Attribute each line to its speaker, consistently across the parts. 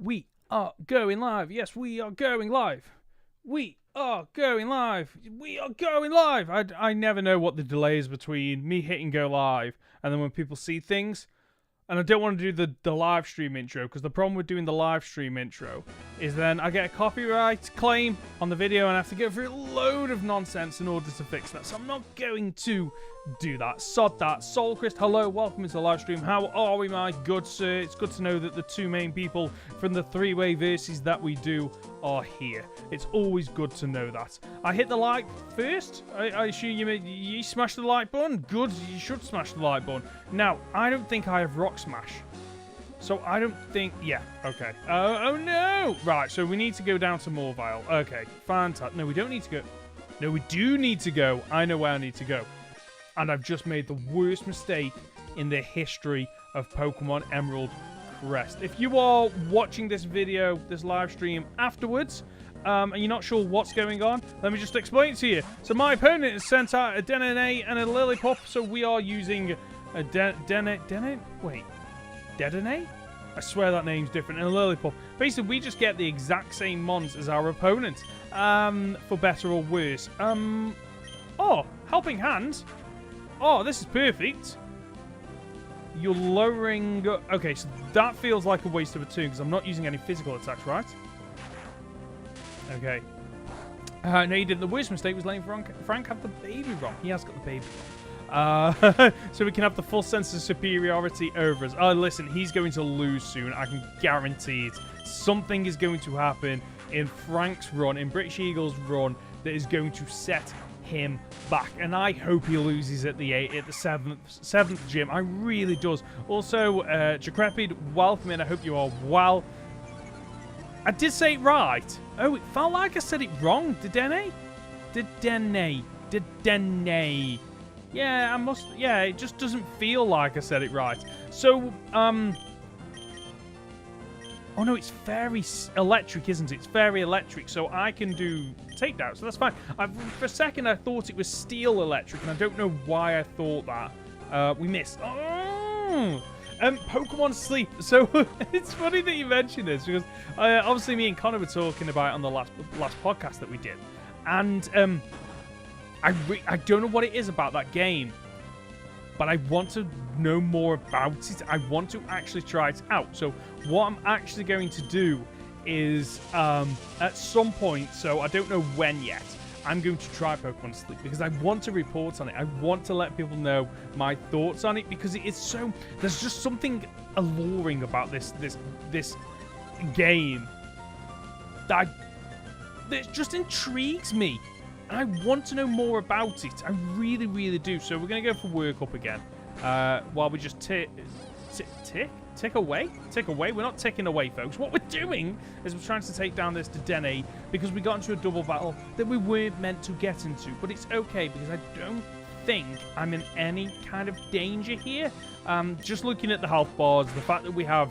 Speaker 1: We are going live. Yes, we are going live. We are going live. We are going live. I never know what the delay is between me hitting go live and then when people see things. And I don't want to do the live stream intro because the problem with doing the live stream intro is then I get a copyright claim on the video and I have to go through a load of nonsense in order to fix that. So I'm not going to do that. Sod that. Soulchrist, hello, welcome to the live stream. How are we, my good sir? It's good to know that the two main people from the three-way verses that we do are here. It's always good to know that. I hit the like first. I assume you smashed the like button. Good, you should smash the like button. Now, I don't think I have rock smash. So I don't think... Yeah, okay. Oh no! Right, so we need to go down to Morvile. Okay, fantastic. No, we don't need to go... No, we do need to go. I know where I need to go. And I've just made the worst mistake in the history of Pokemon Emerald Crest. If you are watching this video, this live stream afterwards, and you're not sure what's going on, let me just explain it to you. So my opponent has sent out a Dedenne and a Lillipup, so we are using a Dedenne? I swear that name's different. And a Lillipup. Basically, we just get the exact same mons as our opponent, for better or worse. Oh, helping hand. Oh, this is perfect. You're lowering... Okay, so that feels like a waste of a turn because I'm not using any physical attacks, right? Okay. No, you didn't. The worst mistake was letting Frank have the baby wrong. He has got the baby wrong. So we can have the full sense of superiority over us. Oh, listen, he's going to lose soon. I can guarantee it. Something is going to happen in Frank's run, in British Eagle's run, that is going to set him back, and I hope he loses at the seventh gym. I really does. Also, Decrepit, welcome in. I hope you are well. I did say it right. Oh, it felt like I said it wrong. Dedenne? Dedenne. Yeah, I must. Yeah, it just doesn't feel like I said it right. So, oh no, it's very electric, isn't it? It's very electric, so I can do takedown, so that's fine. For a second, I thought it was steel electric, and I don't know why I thought that. We missed. Oh! Pokemon Sleep. So, it's funny that you mentioned this, because obviously me and Connor were talking about it on the last podcast that we did. And I don't know what it is about that game, but I want to know more about it. I want to actually try it out. So what I'm actually going to do is at some point, so I don't know when yet, I'm going to try Pokemon Sleep because I want to report on it. I want to let people know my thoughts on it because it is so... There's just something alluring about this game that just intrigues me. And I want to know more about it. I really, really do. So we're going to go for workup again. While we just tick away? Tick away? We're not ticking away, folks. What we're doing is we're trying to take down this Dedenne because we got into a double battle that we weren't meant to get into. But it's okay because I don't think I'm in any kind of danger here. Just looking at the health bars, the fact that we have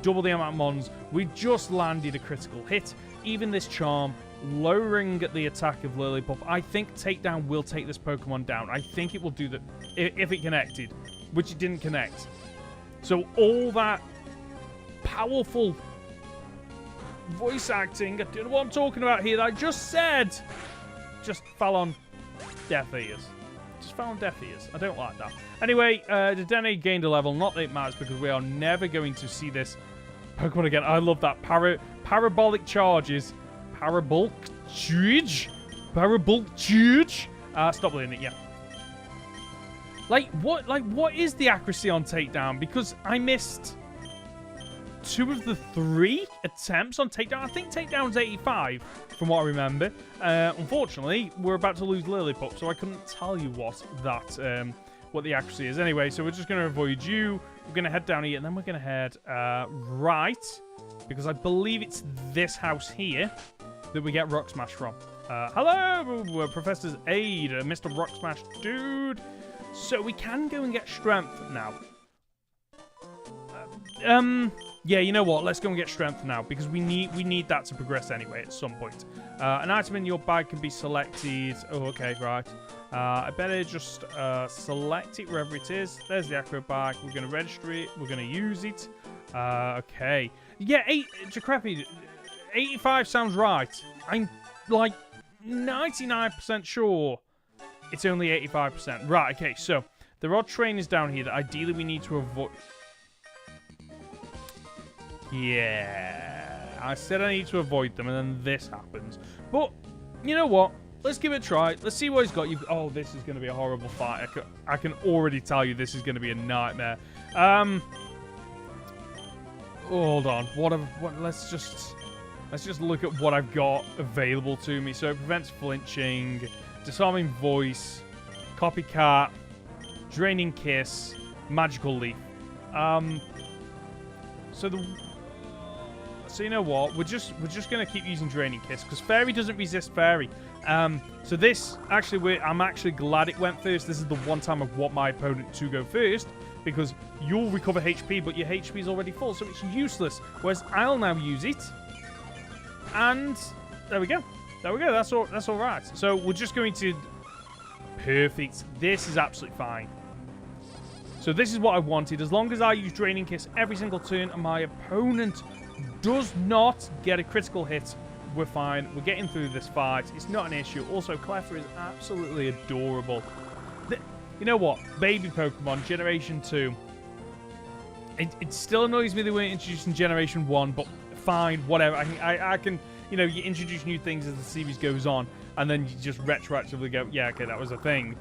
Speaker 1: double the amount of mons, we just landed a critical hit. Even this charm, lowering the attack of Lillipup. I think takedown will take this Pokemon down. I think it will do that if it connected, which it didn't connect. So all that powerful voice acting, I don't know what I'm talking about here, that I just said, just fell on deaf ears. Just fell on deaf ears. I don't like that. Anyway, Dedenne gained a level. Not that it matters because we are never going to see this Pokemon again. I love that. Parabolic charges. Parabolic charge? Parabolic charge? Stop believing it, yeah. What is the accuracy on takedown? Because I missed 2 of the 3 attempts on takedown. I think takedown's 85, from what I remember. Unfortunately, we're about to lose Lillipup, so I couldn't tell you what the accuracy is. Anyway, so we're just going to avoid you. We're going to head down here, and then we're going to head right, because I believe it's this house here that we get Rock Smash from. Hello, Professor's Aid, Mr. Rock Smash dude. So we can go and get strength now. Yeah, you know what? Let's go and get strength now because we need that to progress anyway at some point. An item in your bag can be selected. Oh, okay, right. I better just select it wherever it is. There's the acro bag. We're going to register it. We're going to use it. Okay. Yeah, Decrepit, 85 sounds right. I'm, like, 99% sure it's only 85%. Right, okay, so there are trainers down here that ideally we need to avoid. Yeah, I said I need to avoid them, and then this happens. But, you know what? Let's give it a try. Let's see what he's got. Oh, this is going to be a horrible fight. I can already tell you this is going to be a nightmare. Hold on. Let's just look at what I've got available to me. So it prevents flinching, disarming voice, copycat, draining kiss, magical leaf. So you know what? We're just gonna keep using draining kiss because fairy doesn't resist fairy. So this actually, I'm actually glad it went first. This is the one time I want my opponent to go first because you'll recover HP, but your HP is already full, so it's useless. Whereas I'll now use it, and there we go. There we go. That's all right. So we're just going to perfect. This is absolutely fine. So this is what I wanted. As long as I use draining kiss every single turn, and my opponent does not get a critical hit, we're fine. We're getting through this fight. It's not an issue. Also, Cleffa is absolutely adorable. You know what? Baby Pokemon, Generation 2. It still annoys me they weren't introduced in Generation 1, but fine, whatever. I can, you know, you introduce new things as the series goes on, and then you just retroactively go, yeah, okay, that was a thing.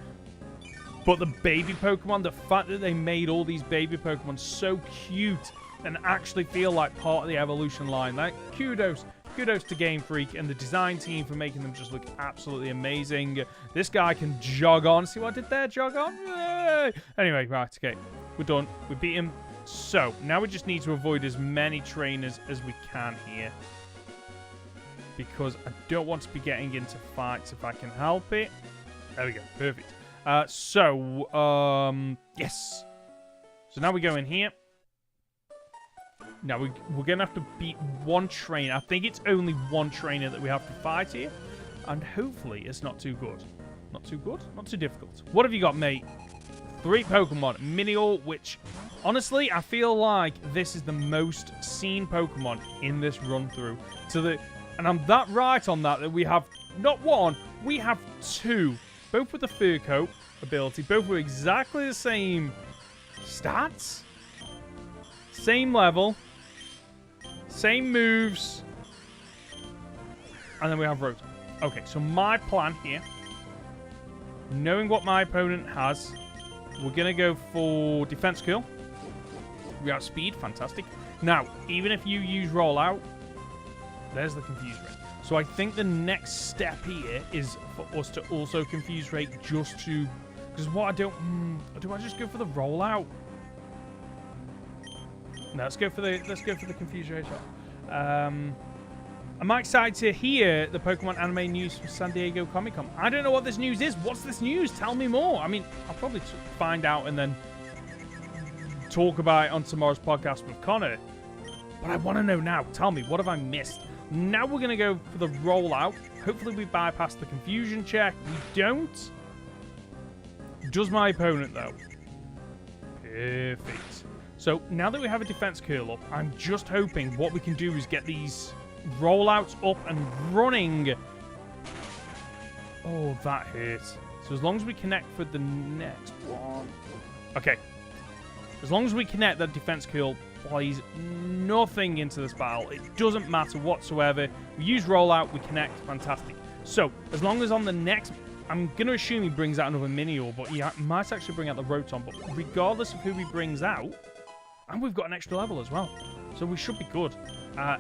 Speaker 1: But the baby Pokemon, the fact that they made all these baby Pokemon so cute and actually feel like part of the evolution line, like, kudos to Game Freak and the design team for making them just look absolutely amazing. This guy can jog on. See what I did there? Jog on? Yay! Anyway, right, okay. We're done. We beat him. So, now we just need to avoid as many trainers as we can here. Because I don't want to be getting into fights if I can help it. There we go. Perfect. Yes. So now we go in here. Now, we're going to have to beat one trainer. I think it's only one trainer that we have to fight here. And hopefully it's not too good. Not too good? Not too difficult. What have you got, mate? 3 Pokemon. Minior, which, honestly, I feel like this is the most seen Pokemon in this run-through. And I'm that right on that we have not one, we have 2. Both with the Fur Coat ability. Both with exactly the same stats. Same level. Same moves. And then we have Rotom. Okay, so my plan here, knowing what my opponent has, we're going to go for Defense Curl. We have Speed. Fantastic. Now, even if you use Rollout, there's the Confuse Rate. So I think the next step here is for us to also Confuse Rate just to... Because what I don't... do I just go for the Rollout? No, let's go for the Confuse Rate shot. I'm excited to hear the Pokemon anime news from San Diego Comic-Con. I don't know what this news is. What's this news? Tell me more. I mean, I'll probably find out and then talk about it on tomorrow's podcast with Connor. But I want to know now. Tell me, what have I missed? Now we're going to go for the rollout. Hopefully we bypass the confusion check. We don't. Does my opponent, though? Perfect. So now that we have a defense curl up, I'm just hoping what we can do is get these rollouts up and running. Oh, that hurt. So as long as we connect for the next one. Okay. As long as we connect, that defense curl plays nothing into this battle. It doesn't matter whatsoever. We use rollout, we connect. Fantastic. So as long as on the next... I'm going to assume he brings out another Minior, but he might actually bring out the Rotom. But regardless of who he brings out, and we've got an extra level as well. So we should be good.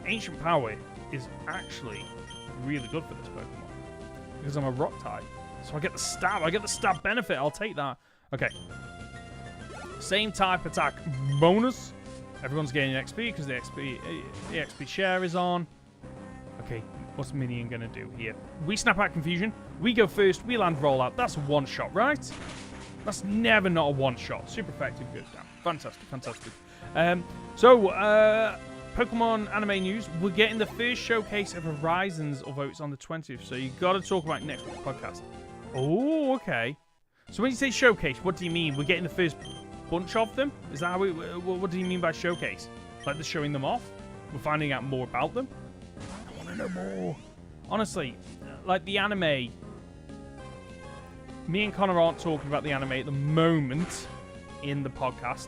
Speaker 1: Ancient Power is actually really good for this Pokemon. Because I'm a Rock type. So I get the stab. I get the stab benefit. I'll take that. Okay. Same type attack bonus. Everyone's gaining XP because the XP share is on. Okay. What's Minion going to do here? We snap out Confusion. We go first. We land Rollout. That's a one-shot, right? That's never not a one-shot. Super effective. Good. Damn. Fantastic. Fantastic. Pokemon anime news. We're getting the first showcase of Horizons, although it's on the 20th. So you got to talk about it next week's podcast. Oh, okay. So when you say showcase, what do you mean? We're getting the first bunch of them? Is that how what do you mean by showcase? Like, they're showing them off. We're finding out more about them. I want to know more. Honestly, like the anime. Me and Connor aren't talking about the anime at the moment in the podcast.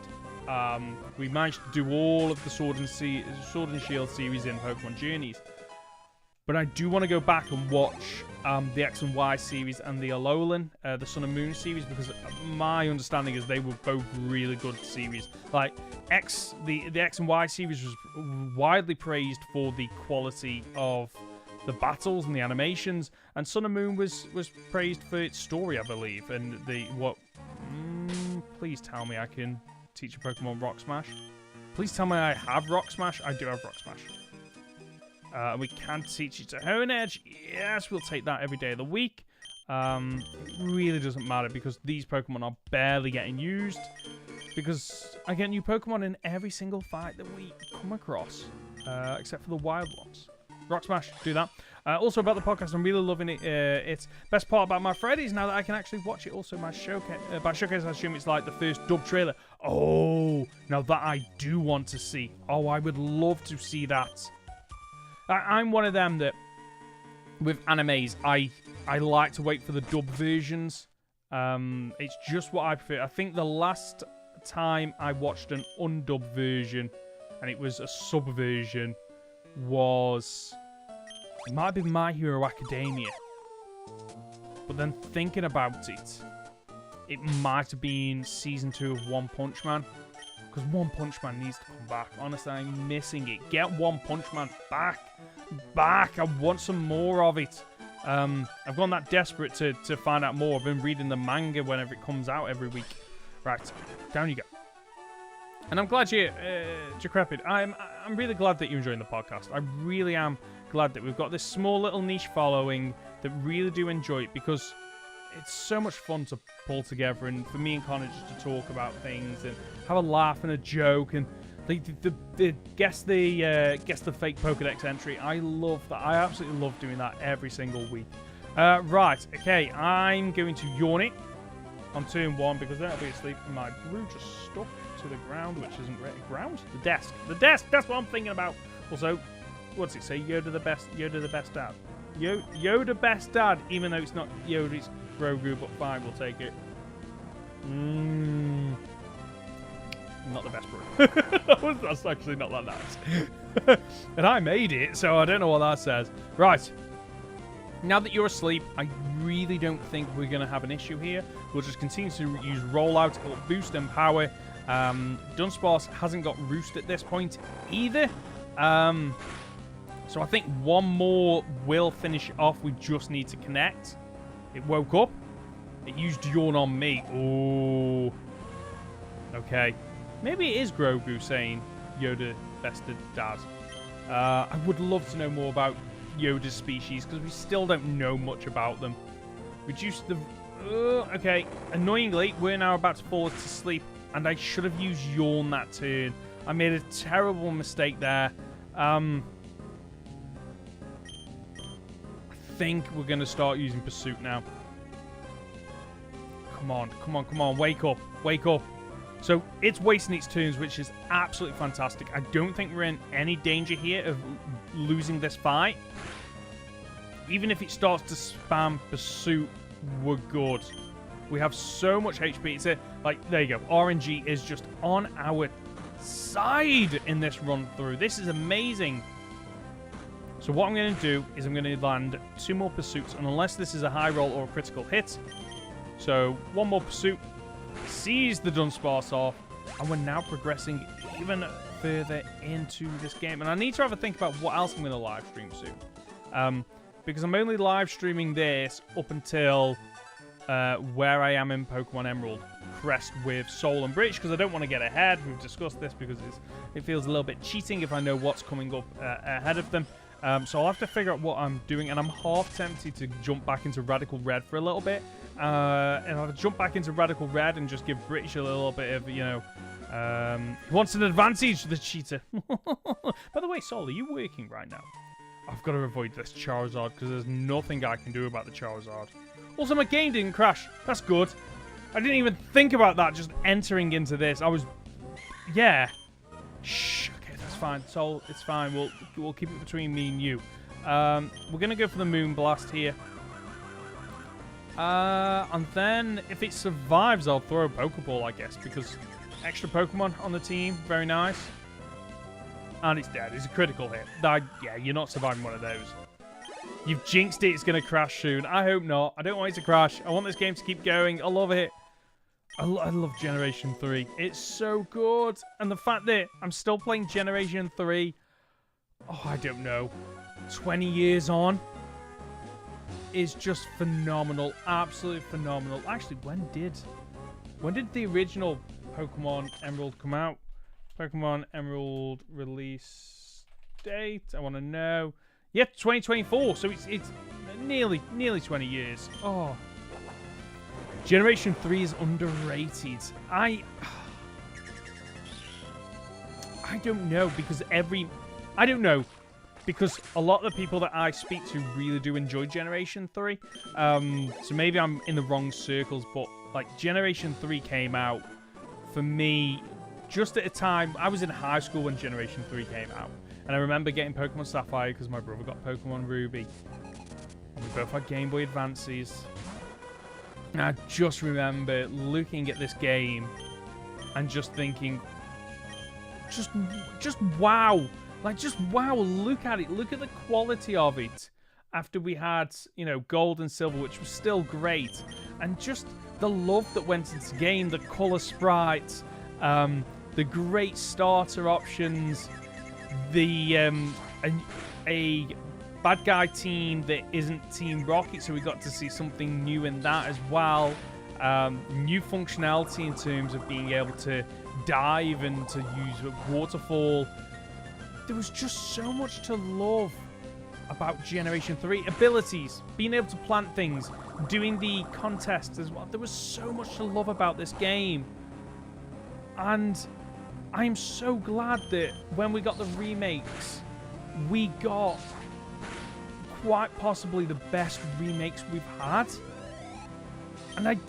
Speaker 1: We managed to do all of the Sword and Shield series in Pokemon Journeys. But I do want to go back and watch the X and Y series and the Alolan, the Sun and Moon series, because my understanding is they were both really good series. Like, the X and Y series was widely praised for the quality of the battles and the animations, and Sun and Moon was praised for its story, I believe. And please tell me I can teach a Pokemon Rock Smash. Please tell me I have Rock Smash. I do have Rock Smash. We can teach it to Hoenn Edge. Yes, we'll take that every day of the week. It really doesn't matter because these Pokemon are barely getting used. Because I get new Pokemon in every single fight that we come across. Except for the wild ones. Rock Smash, do that. Also about the podcast, I'm really loving it. It's best part about my Fridays now that I can actually watch it. Also, my showcase. By showcase, I assume it's like the first dub trailer. Oh, now that I do want to see. Oh, I would love to see that. I'm one of them that, with animes, I like to wait for the dub versions. It's just what I prefer. I think the last time I watched an undubbed version, and it was a sub version, was... It might be My Hero Academia. But then thinking about it, it might have been Season 2 of One Punch Man. Because One Punch Man needs to come back. Honestly, I'm missing it. Get One Punch Man back. I want some more of it. I've gone that desperate to find out more. I've been reading the manga whenever it comes out every week. Right, down you go. And I'm glad you're Decrepit. I'm really glad that you're enjoying the podcast. I really am glad that we've got this small little niche following that really do enjoy it, because it's so much fun to pull together and for me and Connor just to talk about things and have a laugh and a joke and guess the fake Pokedex entry. I love that. I absolutely love doing that every single week. Right, okay, I'm going to yawn it on turn 1 because then obviously my brew just stuck to the ground, which isn't great. Ground? The desk, that's what I'm thinking about. Also, what's it say? Yoda the best dad. Yoda best dad, even though it's not Yoda, it's Grogu, but fine, we'll take it. Not the best brew. That's actually not that nice. And I made it, so I don't know what that says. Right. Now that you're asleep, I really don't think we're going to have an issue here. We'll just continue to use rollout. It'll boost and power. Dunsparce hasn't got Roost at this point either. So I think one more will finish it off. We just need to connect. It woke up. It used Yawn on me. Ooh. Okay. Maybe it is Grogu saying Yoda bested dad. I would love to know more about Yoda's species because we still don't know much about them. Reduce the... okay. Annoyingly, we're now about to fall to sleep and I should have used Yawn that turn. I made a terrible mistake there. I think we're going to start using Pursuit now. Come on. Wake up. So it's wasting its turns, which is absolutely fantastic. I don't think we're in any danger here of losing this fight. Even if it starts to spam Pursuit, we're good. We have so much HP. It's there you go. RNG is just on our side in this run through. This is amazing. So what I'm going to do is I'm going to land 2 more Pursuits, and unless this is a high roll or a critical hit, so 1 more Pursuit, seize the Dunsparce off, and we're now progressing even further into this game. And I need to have a think about what else I'm going to live stream soon, because I'm only live streaming this up until where I am in Pokemon Emerald Crest with Soul and Bridge, because I don't want to get ahead. We've discussed this because it feels a little bit cheating if I know what's coming up ahead of them. So I'll have to figure out what I'm doing, and I'm half tempted to jump back into Radical Red for a little bit. And I'll jump back into Radical Red and just give British a little bit of, he wants an advantage, the cheater. By the way, Sol, are you working right now? I've got to avoid this Charizard because there's nothing I can do about the Charizard. Also, my game didn't crash. That's good. I didn't even think about that just entering into this. I was... Yeah. Shh. Okay, that's fine. It's fine. We'll keep it between me and you. We're gonna go for the Moon Blast here. And then if it survives, I'll throw a Pokeball, I guess, because extra Pokemon on the team, very nice. And it's dead. It's a critical hit. Yeah, you're not surviving one of those. You've jinxed it. It's going to crash soon. I hope not. I don't want it to crash. I want this game to keep going. I love it. I love Generation 3. It's so good. And the fact that I'm still playing Generation 3, oh, I don't know, 20 years on, is just phenomenal. Absolutely phenomenal. Actually, when did the original Pokemon Emerald come out? Pokemon Emerald release date. I want to know. Yeah, 2024. So it's nearly 20 years. Oh, Generation 3 is underrated. I don't know because because a lot of the people that I speak to really do enjoy Generation 3. So maybe I'm in the wrong circles, but like Generation 3 came out for me just at a time. I was in high school when Generation 3 came out. And I remember getting Pokemon Sapphire because my brother got Pokemon Ruby. And we both had Game Boy Advances. And I just remember looking at this game and just thinking, just wow. Like, just wow, look at it. Look at the quality of it. After we had, you know, Gold and Silver, which was still great. And just the love that went into the game, the color sprites, the great starter options, the a bad guy team that isn't Team Rocket, so we got to see something new in that as well. New functionality in terms of being able to dive and to use a waterfall. There was just so much to love about Generation 3. Abilities, being able to plant things, doing the contests as well. There was so much to love about this game. And I'm so glad that when we got the remakes, we got quite possibly the best remakes we've had. And I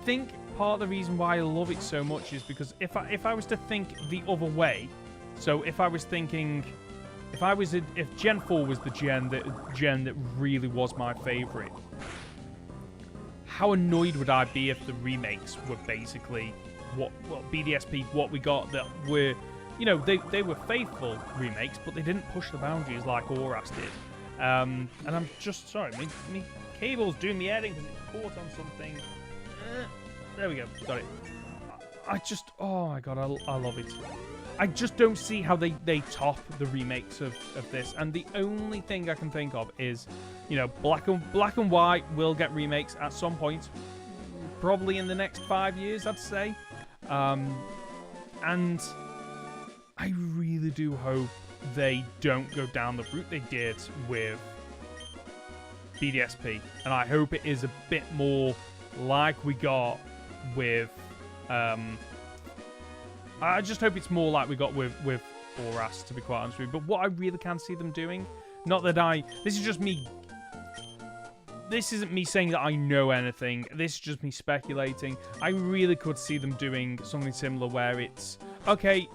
Speaker 1: think part of the reason why I love it so much is because if I was to think the other way, so if Gen 4 was the gen that really was my favorite, how annoyed would I be if the remakes were basically what BDSP, what we got, that were, you know, they were faithful remakes, but they didn't push the boundaries like Oras did. And I'm just sorry, my cable's doing the editing because it's caught on something. There we go, got it. I just, oh my god, I love it. I just don't see how they top the remakes of this. And the only thing I can think of is, you know, Black and White will get remakes at some point, probably in the next 5 years, I'd say. And I really do hope they don't go down the route they did with BDSP. And I hope it is a bit more like we got with... I just hope it's more like we got with Oras, to be quite honest with you. But what I really can see them doing, not that this is just me... This isn't me saying that I know anything. This is just me speculating. I really could see them doing something similar where it's, okay,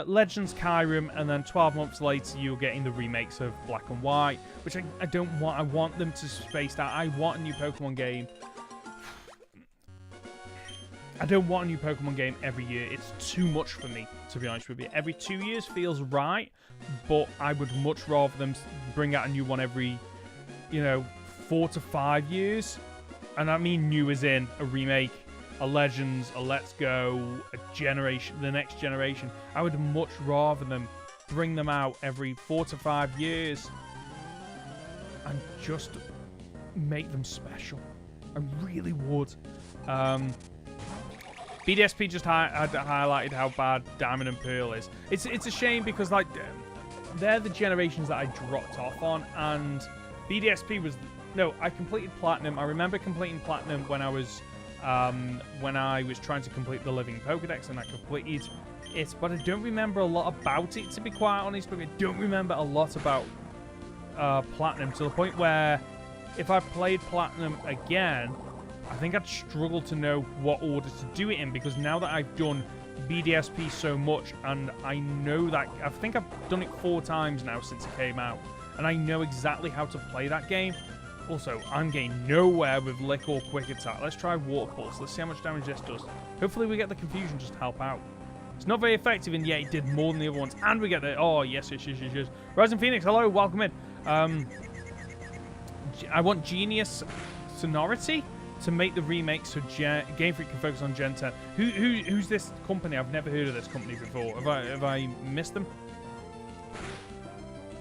Speaker 1: Legends Kyurem, and then 12 months later you're getting the remakes of Black and White, which I don't want. I want them to space out. I want a new Pokemon game. I don't want a new Pokemon game every year. It's too much for me, to be honest with you. Every 2 years feels right, but I would much rather them bring out a new one every, you know, 4 to 5 years. And I mean new as in a remake, a Legends, a Let's Go, a generation, the next generation. I would much rather them bring them out every 4 to 5 years and just make them special. I really would. BDSP just highlighted how bad Diamond and Pearl is. It's a shame because like they're the generations that I dropped off on, and BDSP was... No, I completed Platinum. I remember completing Platinum when I was trying to complete the Living Pokedex, and I completed it, but I don't remember a lot about it, to be quite honest with you. I don't remember a lot about Platinum, to the point where if I played Platinum again, I think I'd struggle to know what order to do it in, because now that I've done BDSP so much, and I know that I think I've done it 4 times now since it came out, and I know exactly how to play that game. Also, I'm getting nowhere with Lick or Quick Attack. Let's try Water Pulse. Let's see how much damage this does. Hopefully we get the Confusion just to help out. It's not very effective, and yet it did more than the other ones. And we get the... Oh, yes. Rising Phoenix, hello. Welcome in. I want Genius Sonority to make the remake so Game Freak can focus on Gen 10. Who's this company? I've never heard of this company before. Have I missed them?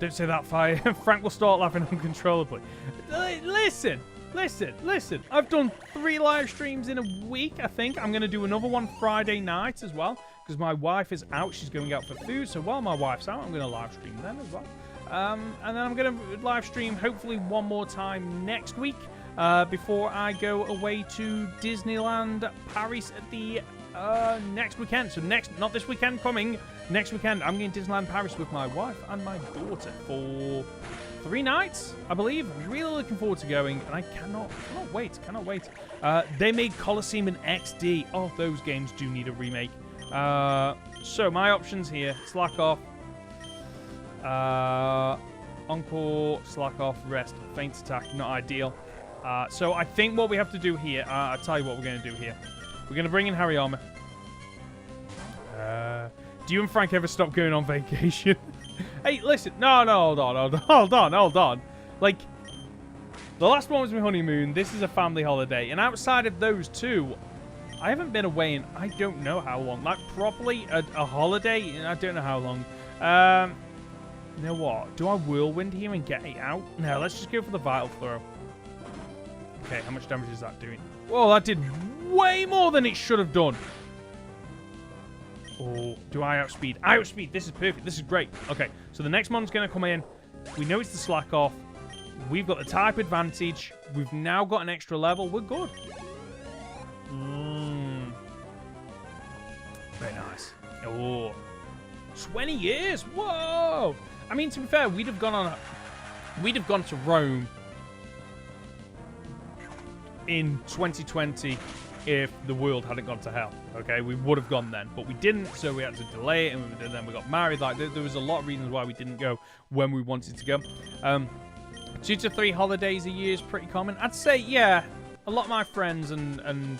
Speaker 1: Don't say that, Fire. Frank will start laughing uncontrollably. Listen. I've done 3 live streams in a week, I think. I'm going to do another one Friday night as well, because my wife is out. She's going out for food. So while my wife's out, I'm going to live stream then as well. And then I'm going to live stream hopefully one more time next week before I go away to Disneyland Paris at the next weekend. So not this weekend coming, next weekend I'm going to Disneyland Paris with my wife and my daughter for 3 nights, I believe. I'm really looking forward to going, and I cannot wait. They made Colosseum and XD. Oh, those games do need a remake. So my options here: Slack Off, Encore, Slack Off, Rest, Faint Attack. Not ideal. So I think what we have to do here, I'll tell you what we're going to do here. We're going to bring in Hariyama. Do you and Frank ever stop going on vacation? Hey, listen. No, hold on. Like, the last one was my honeymoon. This is a family holiday. And outside of those 2, I haven't been away in I don't know how long. Like, properly a holiday, I don't know how long. You know what? Do I Whirlwind here and get it out? No, let's just go for the Vital Throw. Okay, how much damage is that doing? Whoa, that did way more than it should have done. Oh, do I outspeed? I outspeed. This is perfect. This is great. Okay, so the next one's going to come in. We know it's the Slack Off. We've got the type advantage. We've now got an extra level. We're good. Very nice. Oh, 20 years. Whoa. I mean, to be fair, we'd have gone to Rome in 2020 if the world hadn't gone to hell. Okay, we would have gone then, but we didn't, so we had to delay it, and then we got married. Like, there was a lot of reasons why we didn't go when we wanted to go. 2 to 3 holidays a year is pretty common. I'd say, yeah, a lot of my friends and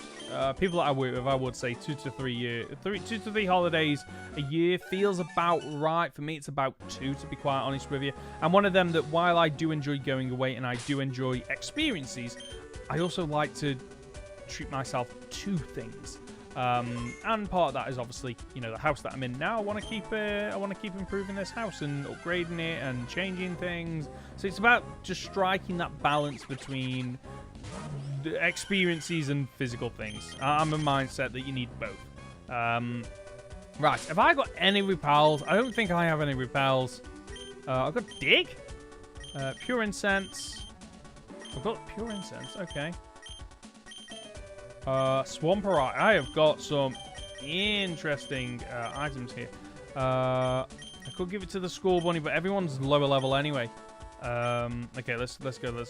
Speaker 1: people that I work with, I would say 2 to 3 holidays a year feels about right. For me, it's about 2, to be quite honest with you. I'm one of them that, while I do enjoy going away and I do enjoy experiences, I also like to treat myself to things. And part of that is obviously, you know, the house that I'm in now. I want to keep improving this house and upgrading it and changing things. So it's about just striking that balance between the experiences and physical things. I'm a mindset that you need both. Right, have I got any repels? I don't think I have any repels. I've got Dig, Pure Incense. I've got Pure Incense, okay. Swamperite. I have got some interesting items here. I could give it to the Skull Bunny, but everyone's lower level anyway. Okay, let's go.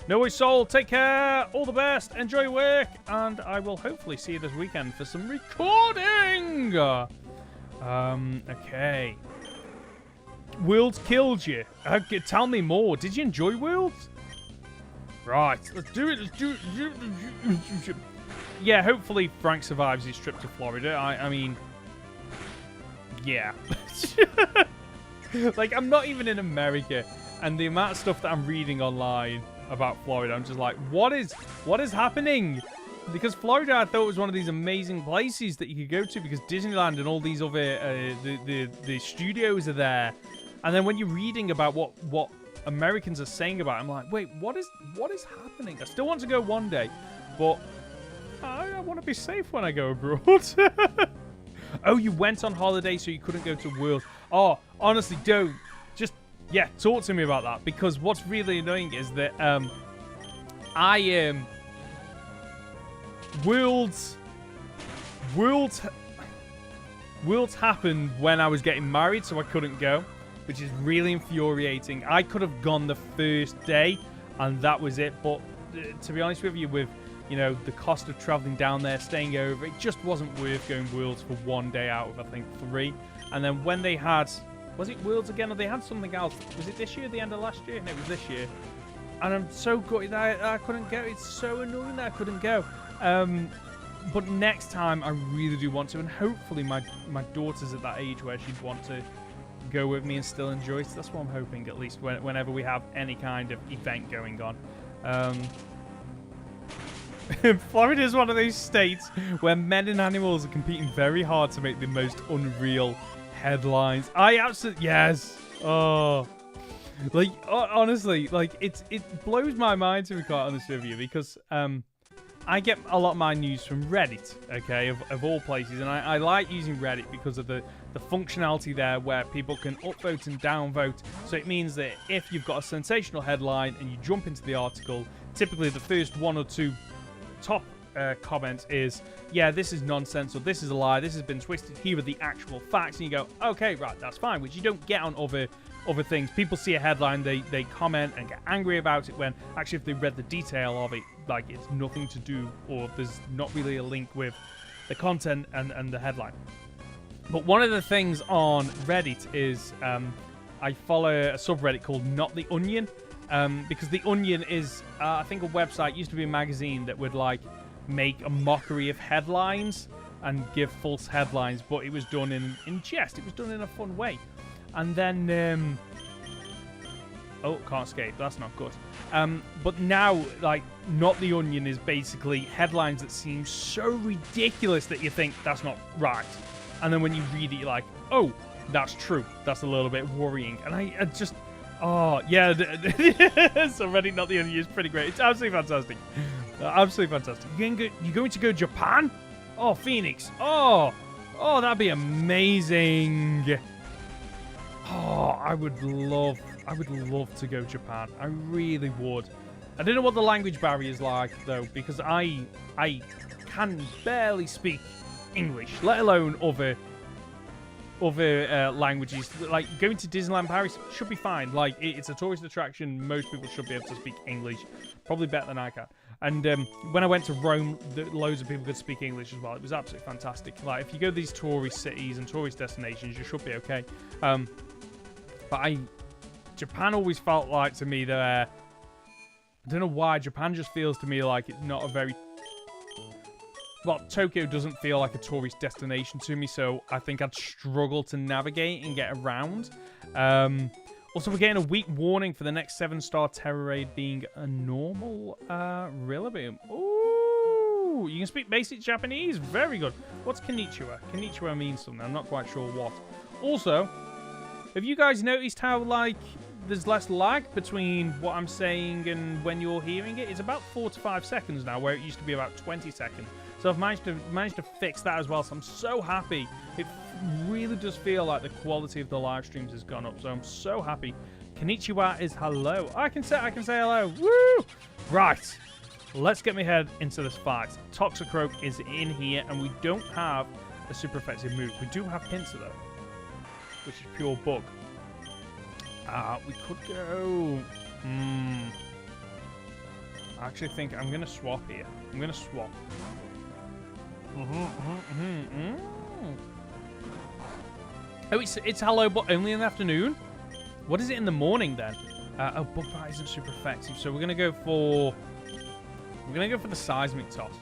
Speaker 1: No way, Soul. Take care. All the best. Enjoy work, and I will hopefully see you this weekend for some recording. Okay. Worlds killed you. Tell me more. Did you enjoy Worlds? Right, let's do it. Yeah, hopefully Frank survives his trip to Florida. I mean, yeah. Like, I'm not even in America, and the amount of stuff that I'm reading online about Florida, I'm just like, what is happening? Because Florida, I thought, was one of these amazing places that you could go to, because Disneyland and all these other the studios are there. And then when you're reading about what Americans are saying about it, I'm like, wait, what is happening? I still want to go one day, but I want to be safe when I go abroad. Oh, you went on holiday, so you couldn't go to World. Oh, honestly, don't. Just, yeah, talk to me about that, because what's really annoying is that Worlds happened when I was getting married, so I couldn't go, which is really infuriating. I could have gone the first day, and that was it. But to be honest with you, with you know, the cost of traveling down there, staying over, it just wasn't worth going Worlds for 1 day out of, I think, 3. And then when they had, was it Worlds again, or they had something else? Was it this year, the end of last year? No, it was this year. And I'm so gutted that I couldn't go. It's so annoying that I couldn't go. But next time, I really do want to. And hopefully my daughter's at that age where she'd want to go with me and still enjoy it. So that's what I'm hoping, at least, whenever we have any kind of event going on. Florida is one of those states where men and animals are competing very hard to make the most unreal headlines. I absolutely, yes. Oh, like, honestly, like, it blows my mind, to be quite honest with you, because I get a lot of my news from Reddit, okay, of all places, and I like using Reddit because of the functionality there where people can upvote and downvote. So it means that if you've got a sensational headline and you jump into the article, typically the first 1 or 2 top comments is, yeah, this is nonsense, or this is a lie, this has been twisted, here are the actual facts, and you go, okay, right, that's fine, which you don't get on other things. People see a headline, they comment and get angry about it, when actually if they read the detail of it, like, it's nothing to do, or there's not really a link with the content and the headline. But one of the things on Reddit is I follow a subreddit called Not the Onion, because the Onion is, I think, a website, used to be a magazine that would, like, make a mockery of headlines and give false headlines, but it was done in jest. It was done in a fun way. And then, oh, can't escape. That's not good. But now, like, Not the Onion is basically headlines that seem so ridiculous that you think that's not right. And then when you read it, you're like, oh, that's true. That's a little bit worrying. And I just, oh, yeah. So Reddit Not the Onion is pretty great. It's absolutely fantastic. Absolutely fantastic. You're going to go Japan? Oh, Phoenix. Oh, that'd be amazing. Oh, I would love to go Japan. I really would. I don't know what the language barrier is like, though, because I can barely speak English, let alone other languages. Like, going to Disneyland Paris should be fine. Like, it's a tourist attraction. Most people should be able to speak English, probably better than I can. And when I went to Rome, loads of people could speak English as well. It was absolutely fantastic. Like, if you go to these tourist cities and tourist destinations, you should be okay. But Japan always felt like, to me, that I don't know why, Japan just feels to me like it's not a very, well, Tokyo doesn't feel like a tourist destination to me, so I think I'd struggle to navigate and get around. Also, we're getting a week warning for the next 7-star terror raid being a normal Rillaboom. Ooh, you can speak basic Japanese. Very good. What's konnichiwa? Konnichiwa means something. I'm not quite sure what. Also, have you guys noticed how, like, there's less lag between what I'm saying and when you're hearing it? It's about 4 to 5 seconds now, where it used to be about 20 seconds. So I've managed to fix that as well. So I'm so happy. It really does feel like the quality of the live streams has gone up. So I'm so happy. Konnichiwa is hello. I can say hello. Woo! Right. Let's get my head into this fight. Toxicroak is in here, and we don't have a super effective move. We do have Pinsir, though, which is pure bug. We could go... I actually think I'm going to swap here. I'm going to swap. Oh, it's hello, but only in the afternoon? What is it in the morning, then? Oh, bug bite isn't super effective, so we're going to go for... We're going to go for the seismic toss.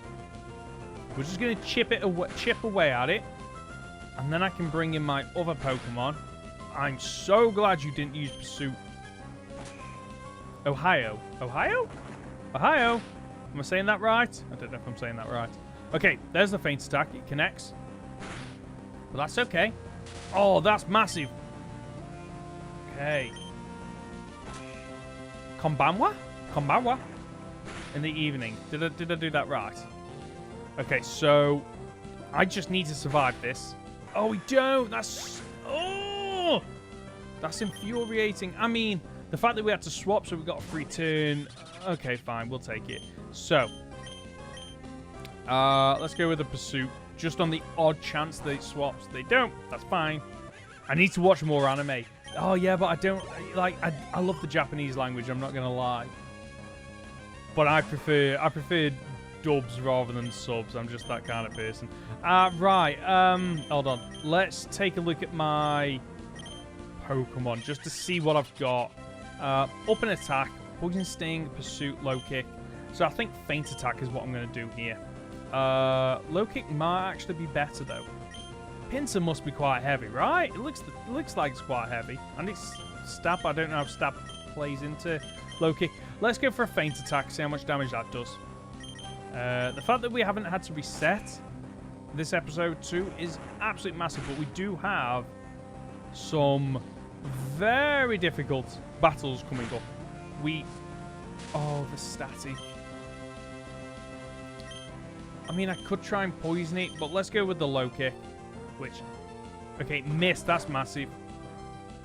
Speaker 1: We're just going to chip away at it. And then I can bring in my other Pokemon. I'm so glad you didn't use Pursuit. Ohio. Ohio? Ohio? Am I saying that right? I don't know if I'm saying that right. Okay, there's the feint attack. It connects. But that's okay. Oh, that's massive. Okay. Konbanwa? Konbanwa? In the evening. Did I do that right? Okay, so I just need to survive this. Oh, we don't. That's... Oh! That's infuriating. I mean, the fact that we had to swap so we got a free turn. Okay, fine. We'll take it. So, let's go with the Pursuit. Just on the odd chance that it swaps. They don't. That's fine. I need to watch more anime. Oh, yeah, but I don't... Like, I love the Japanese language. I'm not going to lie. But I prefer dubs rather than subs. I'm just that kind of person. Right. Hold on. Let's take a look at my Pokemon just to see what I've got. Up and attack, poison sting, pursuit, low kick. So I think feint attack is what I'm going to do here. Low kick might actually be better though. Pinsir must be quite heavy, right? It looks like it's quite heavy. And it's stab. I don't know how stab plays into low kick. Let's go for a feint attack, see how much damage that does. The fact that we haven't had to reset this episode too is absolutely massive, but we do have some very difficult battles coming up. Oh, the static. I mean, I could try and poison it, but let's go with the low kick. Which, okay, missed. That's massive.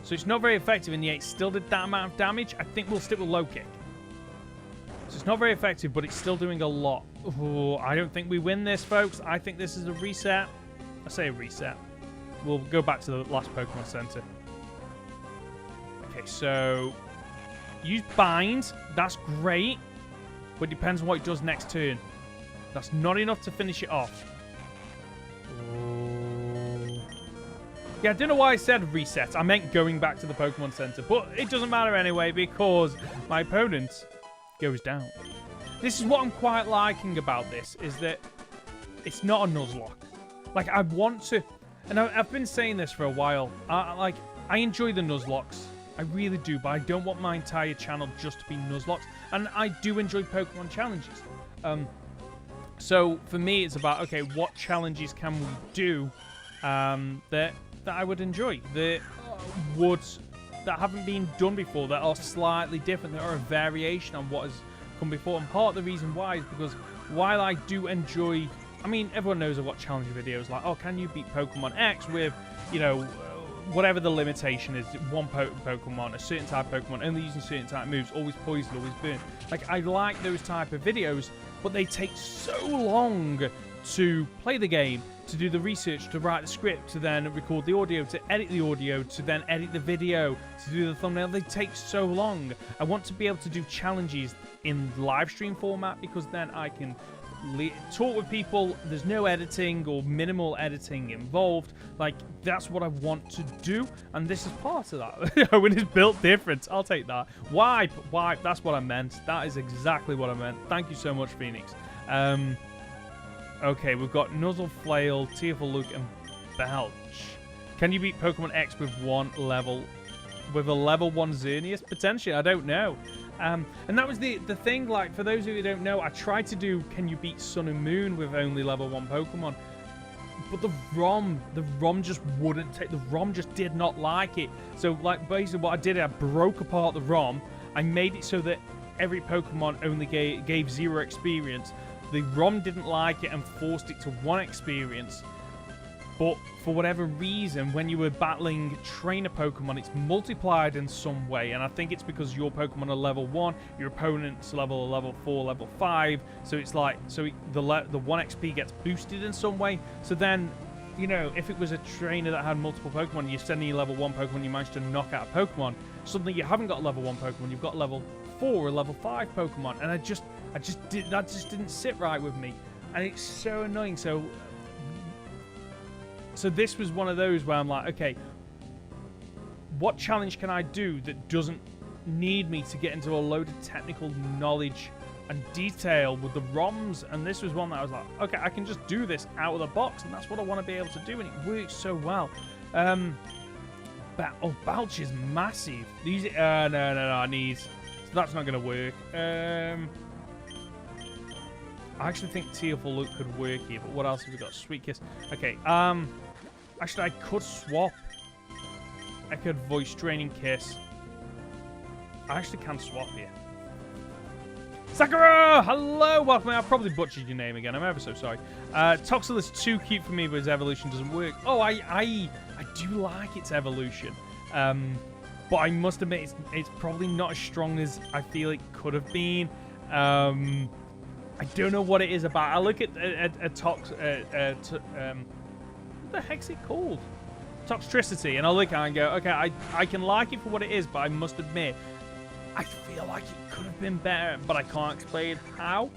Speaker 1: So it's not very effective, and yet it still did that amount of damage. I think we'll stick with low kick. So it's not very effective, but it's still doing a lot. Oh, I don't think we win this, folks. I think this is a reset. I say a reset. We'll go back to the last Pokemon Center. Okay, so use bind. That's great, but it depends on what it does next turn. That's not enough to finish it off. Yeah, I don't know why I said reset. I meant going back to the Pokemon Center. But it doesn't matter anyway because my opponent goes down. This is what I'm quite liking about this, is that it's not a Nuzlocke. Like, I want to... And I've been saying this for a while. I enjoy the Nuzlocks. I really do, but I don't want my entire channel just to be Nuzlocks. And I do enjoy Pokemon challenges. So, for me, it's about, okay, what challenges can we do that I would enjoy, that haven't been done before, that are slightly different, that are a variation on what has come before. And part of the reason why is because while I do enjoy, I mean, everyone knows I watch challenge videos like, oh, can you beat Pokemon X with, you know, whatever the limitation is, one Pokemon, a certain type of Pokemon, only using certain type moves, always poison, always burn. Like, I like those type of videos, but they take so long to play the game, to do the research, to write the script, to then record the audio, to edit the audio, to then edit the video, to do the thumbnail. They take so long. I want to be able to do challenges in live stream format because then I can talk with people. There's no editing or minimal editing involved. Like, that's what I want to do, and this is part of that. When it's built different, I'll take that. Wipe, that's what I meant. That is exactly what I meant. Thank you so much, Phoenix. Okay, we've got Nuzzle, Flail, Tearful Look, and Belch. Can you beat Pokemon X with a level 1 Xerneas? Potentially, I don't know. And that was the thing, like, for those of you who don't know, I tried to do can you beat Sun and Moon with only level 1 Pokemon. But the ROM just wouldn't take, the ROM just did not like it. So, like, basically what I did, I broke apart the ROM. I made it so that every Pokemon only gave 0 experience. The ROM didn't like it and forced it to 1 experience. But for whatever reason, when you were battling trainer Pokemon, it's multiplied in some way. And I think it's because your Pokemon are level 1, your opponent's level 4, level 5. So it's like, the 1 XP gets boosted in some way. So then, you know, if it was a trainer that had multiple Pokemon, you're sending a level 1 Pokemon, you managed to knock out a Pokemon. Suddenly you haven't got level 1 Pokemon, you've got level 4 or level 5 Pokemon. And that just didn't sit right with me. And it's so annoying. So this was one of those where I'm like, okay, what challenge can I do that doesn't need me to get into a load of technical knowledge and detail with the ROMs? And this was one that I was like, okay, I can just do this out of the box, and that's what I want to be able to do, and it works so well. Belch is massive. These, no, I need. So that's not going to work. I actually think Tearful Look could work here, but what else have we got? Sweet Kiss. Okay, actually, I could swap. I could Voice Draining Kiss. I actually can swap here. Sakura! Hello! Welcome. I probably butchered your name again. I'm ever so sorry. Toxel is too cute for me, but his evolution doesn't work. Oh, I do like its evolution. But I must admit, it's probably not as strong as I feel it could have been. I don't know what it is about. I look at what the heck's it called? Toxtricity, and I look at it and go, okay, I can like it for what it is, but I must admit, I feel like it could have been better, but I can't explain how.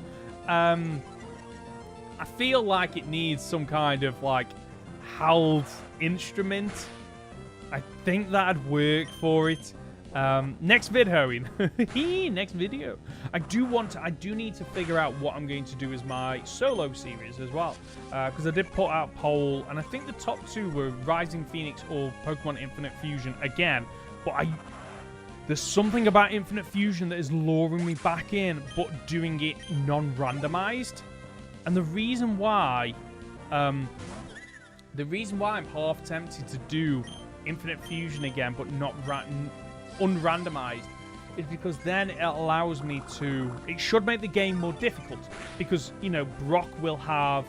Speaker 1: I feel like it needs some kind of, like, held instrument. I think that'd work for it. Next vid, Hoenn. Next video. I do need to figure out what I'm going to do as my solo series as well. Because I did put out a poll, and I think the top 2 were Rising Phoenix or Pokemon Infinite Fusion again. But there's something about Infinite Fusion that is luring me back in, but doing it non-randomized. And the reason why I'm half tempted to do Infinite Fusion again, but not unrandomized, is because then it allows me to... It should make the game more difficult, because, you know, Brock will have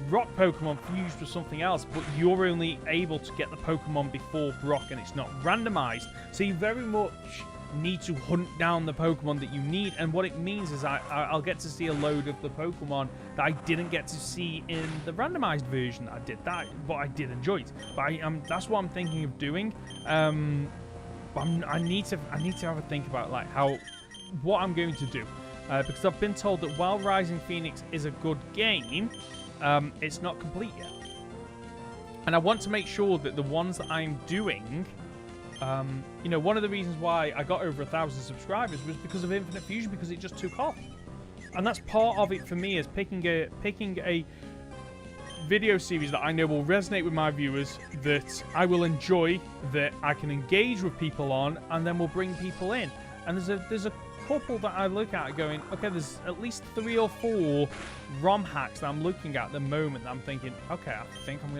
Speaker 1: rock Pokemon fused with something else, but you're only able to get the Pokemon before Brock, and it's not randomized. So you very much need to hunt down the Pokemon that you need, and what it means is I'll get to see a load of the Pokemon that I didn't get to see in the randomized version that I did. But I did enjoy it. But that's what I'm thinking of doing. But I need to have a think about like what I'm going to do, because I've been told that while Rising Phoenix is a good game, it's not complete yet, and I want to make sure that the ones that I'm doing, you know, one of the reasons why I got over 1,000 subscribers was because of Infinite Fusion, because it just took off, and that's part of it for me, is picking a video series that I know will resonate with my viewers, that I will enjoy, that I can engage with people on, and then we'll bring people in. And there's a couple that I look at going, okay, there's at least 3 or 4 ROM hacks that I'm looking at the moment that I'm thinking, okay, I think I'm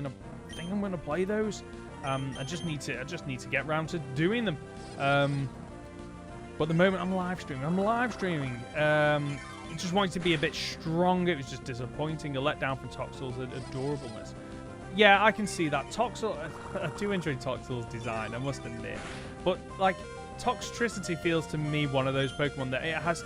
Speaker 1: gonna play those. I just need to get around to doing them. But at the moment I'm live streaming. I just wanted to be a bit stronger. It was just disappointing. A letdown from Toxel's adorableness. Yeah, I can see that. Toxel, I do enjoy Toxel's design, I must admit. But, like, Toxtricity feels to me one of those Pokemon that it has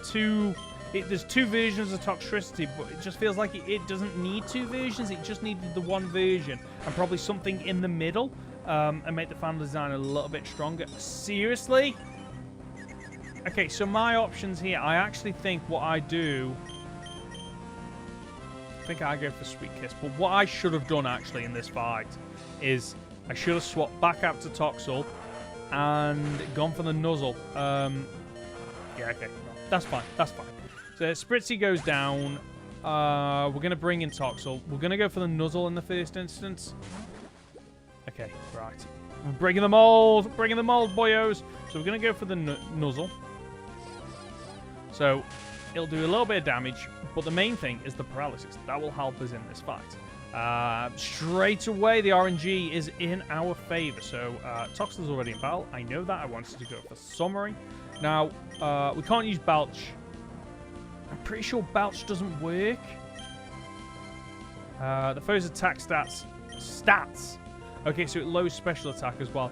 Speaker 1: there's 2 versions of Toxtricity, but it just feels like it doesn't need 2 versions. It just needed the 1 version and probably something in the middle, and make the fan design a little bit stronger. Seriously? Okay, so my options here, I actually think what I do... I think I go for Sweet Kiss, but what I should have done actually in this fight is I should have swapped back out to Toxel and gone for the Nuzzle. Yeah, okay, that's fine. So Spritzy goes down. We're going to bring in Toxel. We're going to go for the Nuzzle in the first instance. Okay, right. We're bringing the mold, boyos. So we're going to go for the Nuzzle. So it'll do a little bit of damage, but the main thing is the paralysis. That will help us in this fight. Straight away, the RNG is in our favor. So Toxel's already in battle. I know that. I wanted to go for Summary. Now, we can't use Belch. I'm pretty sure Belch doesn't work. The foe's attack stats. Okay, so it lowers special attack as well.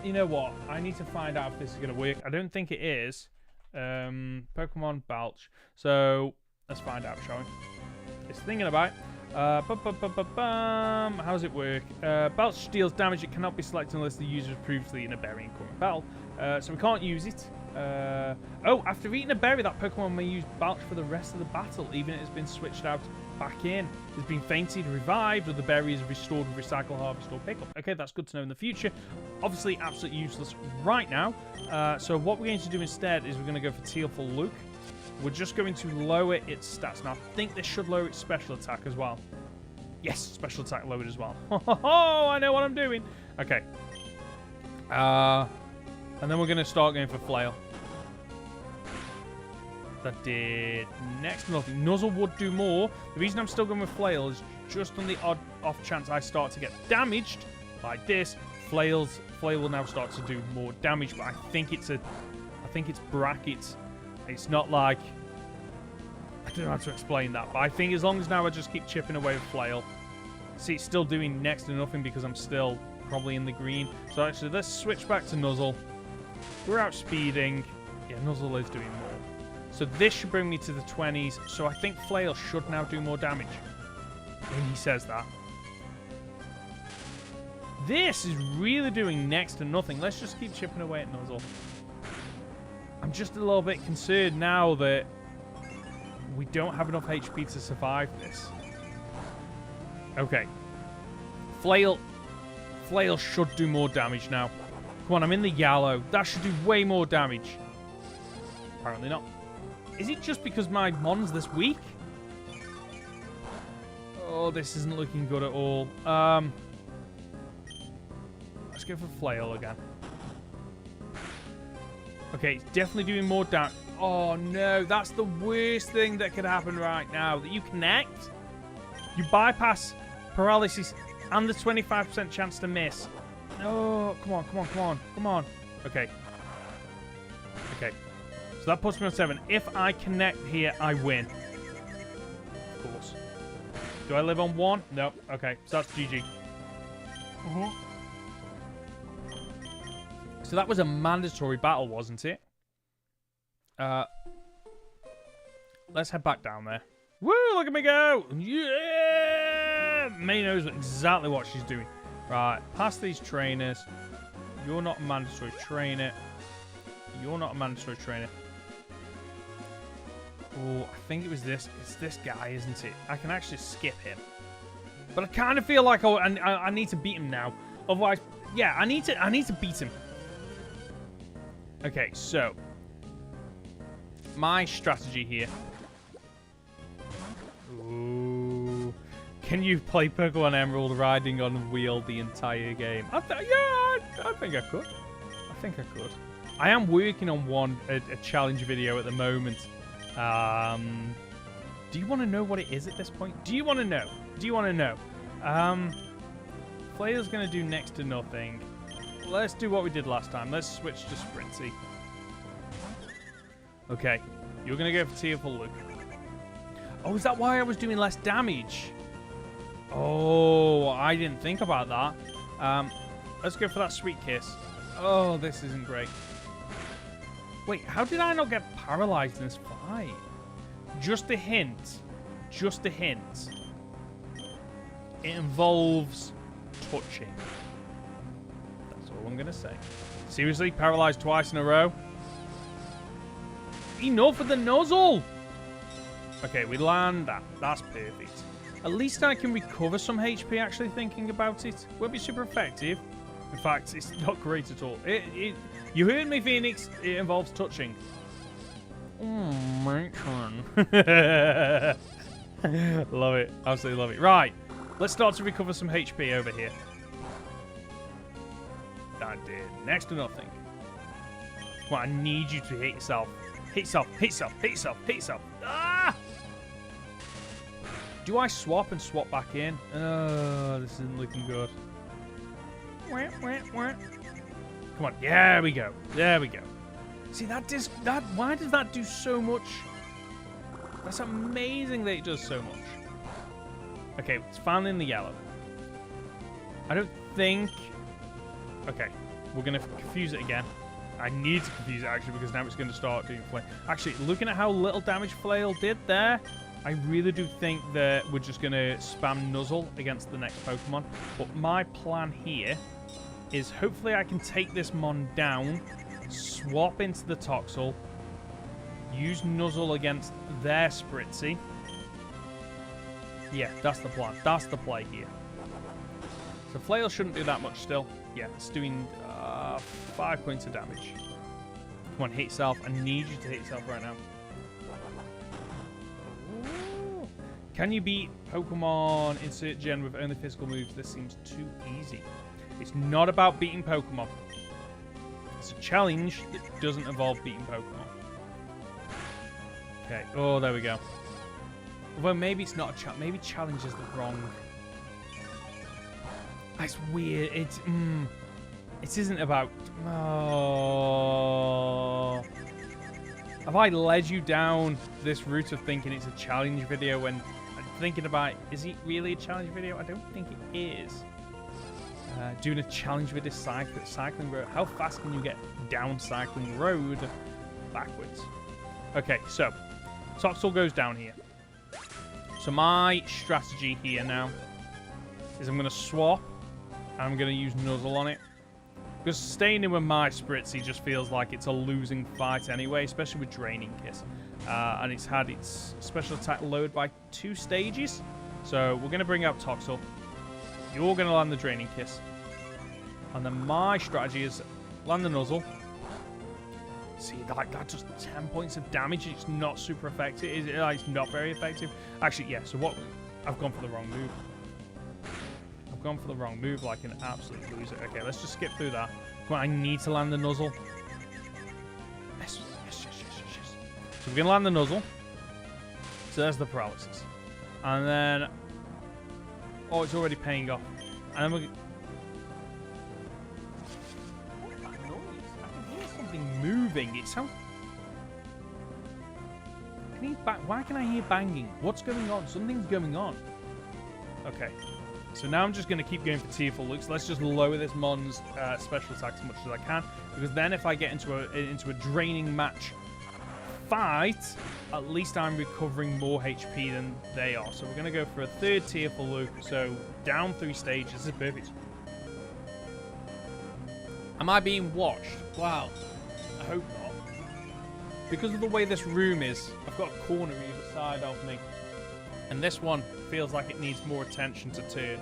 Speaker 1: You know what? I need to find out if this is going to work. I don't think it is. Pokemon Belch. So, let's find out, shall we? It's thinking about it. How does it work? Belch deals damage. It cannot be selected unless the user is previously in a berry in current battle. So we can't use it. Oh, after eating a berry, that Pokemon may use Belch for the rest of the battle, even if it's been switched out back in. It's been fainted, revived, or the berry is restored with Recycle, Harvest, or Pick Up. Okay, that's good to know in the future. Obviously, absolutely useless right now. So what we're going to do instead is we're going to go for Teal for Luke. We're just going to lower its stats. Now, I think this should lower its special attack as well. Yes, special attack lowered as well. Oh, I know what I'm doing. Okay. And then we're going to start going for Flail. That did next to nothing. Nuzzle would do more. The reason I'm still going with Flail is just on the off chance I start to get damaged like this. Flail will now start to do more damage, but I think it's brackets. It's not like, I don't know how to explain that, but I think as long as now I just keep chipping away with Flail. See, it's still doing next to nothing because I'm still probably in the green. So actually, let's switch back to Nuzzle. We're outspeeding. Yeah, Nuzzle is doing more. So this should bring me to the 20s. So I think Flail should now do more damage. When he says that. This is really doing next to nothing. Let's just keep chipping away at Nuzzle. I'm just a little bit concerned now that we don't have enough HP to survive this. Okay. Flail should do more damage now. Come on, I'm in the yellow. That should do way more damage. Apparently not. Is it just because my mon's this weak? Oh, this isn't looking good at all. Let's go for Flail again. Okay, it's definitely doing more damage. Oh, no. That's the worst thing that could happen right now. That you connect, you bypass paralysis and the 25% chance to miss. Oh, come on, come on, come on, come on. Okay. Okay. So that puts me on 7. If I connect here, I win. Of course. Do I live on 1? Nope. Okay. So that's GG. So that was a mandatory battle, wasn't it? Let's head back down there. Woo! Look at me go! Yeah! May knows exactly what she's doing. Right. Past these trainers. You're not a mandatory trainer. You're not a mandatory trainer. Oh, I think it was this. It's this guy, isn't it? I can actually skip him. But I kind of feel like I need to beat him now. Otherwise, yeah, I need to beat him. Okay, so my strategy here. Ooh. Can you play Pokemon Emerald riding on a wheel the entire game? I think I could. I think I could. I am working on a challenge video at the moment. Do you want to know what it is at this point? Do you want to know? Do you want to know? Flail's going to do next to nothing. Let's do what we did last time. Let's switch to Spritzy. Okay. You're going to go for Tearful Look. Oh, is that why I was doing less damage? Oh, I didn't think about that. Let's go for that Sweet Kiss. Oh, this isn't great. Wait, how did I not get paralyzed in this fight? Just a hint. Just a hint. It involves touching. That's all I'm going to say. Seriously? Paralyzed twice in a row? Enough of the nozzle! Okay, we land that. That's perfect. At least I can recover some HP actually thinking about it. Won't be super effective. In fact, it's not great at all. You heard me, Phoenix. It involves touching. Oh, matron. Love it. Absolutely love it. Right. Let's start to recover some HP over here. That did next to nothing. Well, I need you to hit yourself. Hit yourself. Hit yourself. Hit yourself. Hit yourself. Ah! Do I swap and swap back in? Oh, this isn't looking good. Come on. There we go. There we go. See, why does that do so much? That's amazing that it does so much. Okay, it's finally in the yellow. I don't think... Okay, we're going to confuse it again. I need to confuse it, actually, because now it's going to start doing Flail. Actually, looking at how little damage Flail did there, I really do think that we're just going to spam Nuzzle against the next Pokemon. But my plan here is hopefully I can take this Mon down, swap into the Toxel, use Nuzzle against their Spritzy. Yeah, that's the plan. That's the play here. So Flail shouldn't do that much still. Yeah, it's doing 5 points of damage. Come on, hit yourself. I need you to hit yourself right now. Ooh. Can you beat Pokemon Insert Gen with only physical moves? This seems too easy. It's not about beating Pokemon. It's a challenge that doesn't involve beating Pokemon. Okay. Oh, there we go. Well, maybe it's not a challenge. Maybe challenge is the wrong... It's weird. It isn't about... Oh. Have I led you down this route of thinking it's a challenge video when I'm thinking about, is it really a challenge video? I don't think it is. Doing a challenge with this cycling road. How fast can you get down cycling road backwards? Okay, so Toxel goes down here. So my strategy here now is I'm going to swap and I'm going to use Nuzzle on it. Because staying in with my Spritzy just feels like it's a losing fight anyway, especially with Draining Kiss. And it's had its special attack lowered by 2 stages. So we're going to bring out Toxel. You're going to land the Draining Kiss. And then my strategy is land the Nuzzle. See, like that does 10 points of damage. It's not super effective. It's not very effective. Actually, yeah, so what... I've gone for the wrong move. I've gone for the wrong move like an absolute loser. Okay, let's just skip through that. Come on, I need to land the Nuzzle. Yes. So we're going to land the Nuzzle. So there's the paralysis. And then... Oh, it's already paying off. And then we're... What's that noise? I can hear something moving. It sounds... Why can I hear banging? What's going on? Something's going on. Okay. So now I'm just going to keep going for Tearful Looks. Let's just lower this Mon's special attack as much as I can. Because then if I get into a draining match fight, at least I'm recovering more HP than they are. So we're going to go for a 3rd Tearful Look. So down 3 stages. This is perfect. Am I being watched? Wow. I hope not. Because of the way this room is, I've got a corner either side of me. And this one feels like it needs more attention to turn.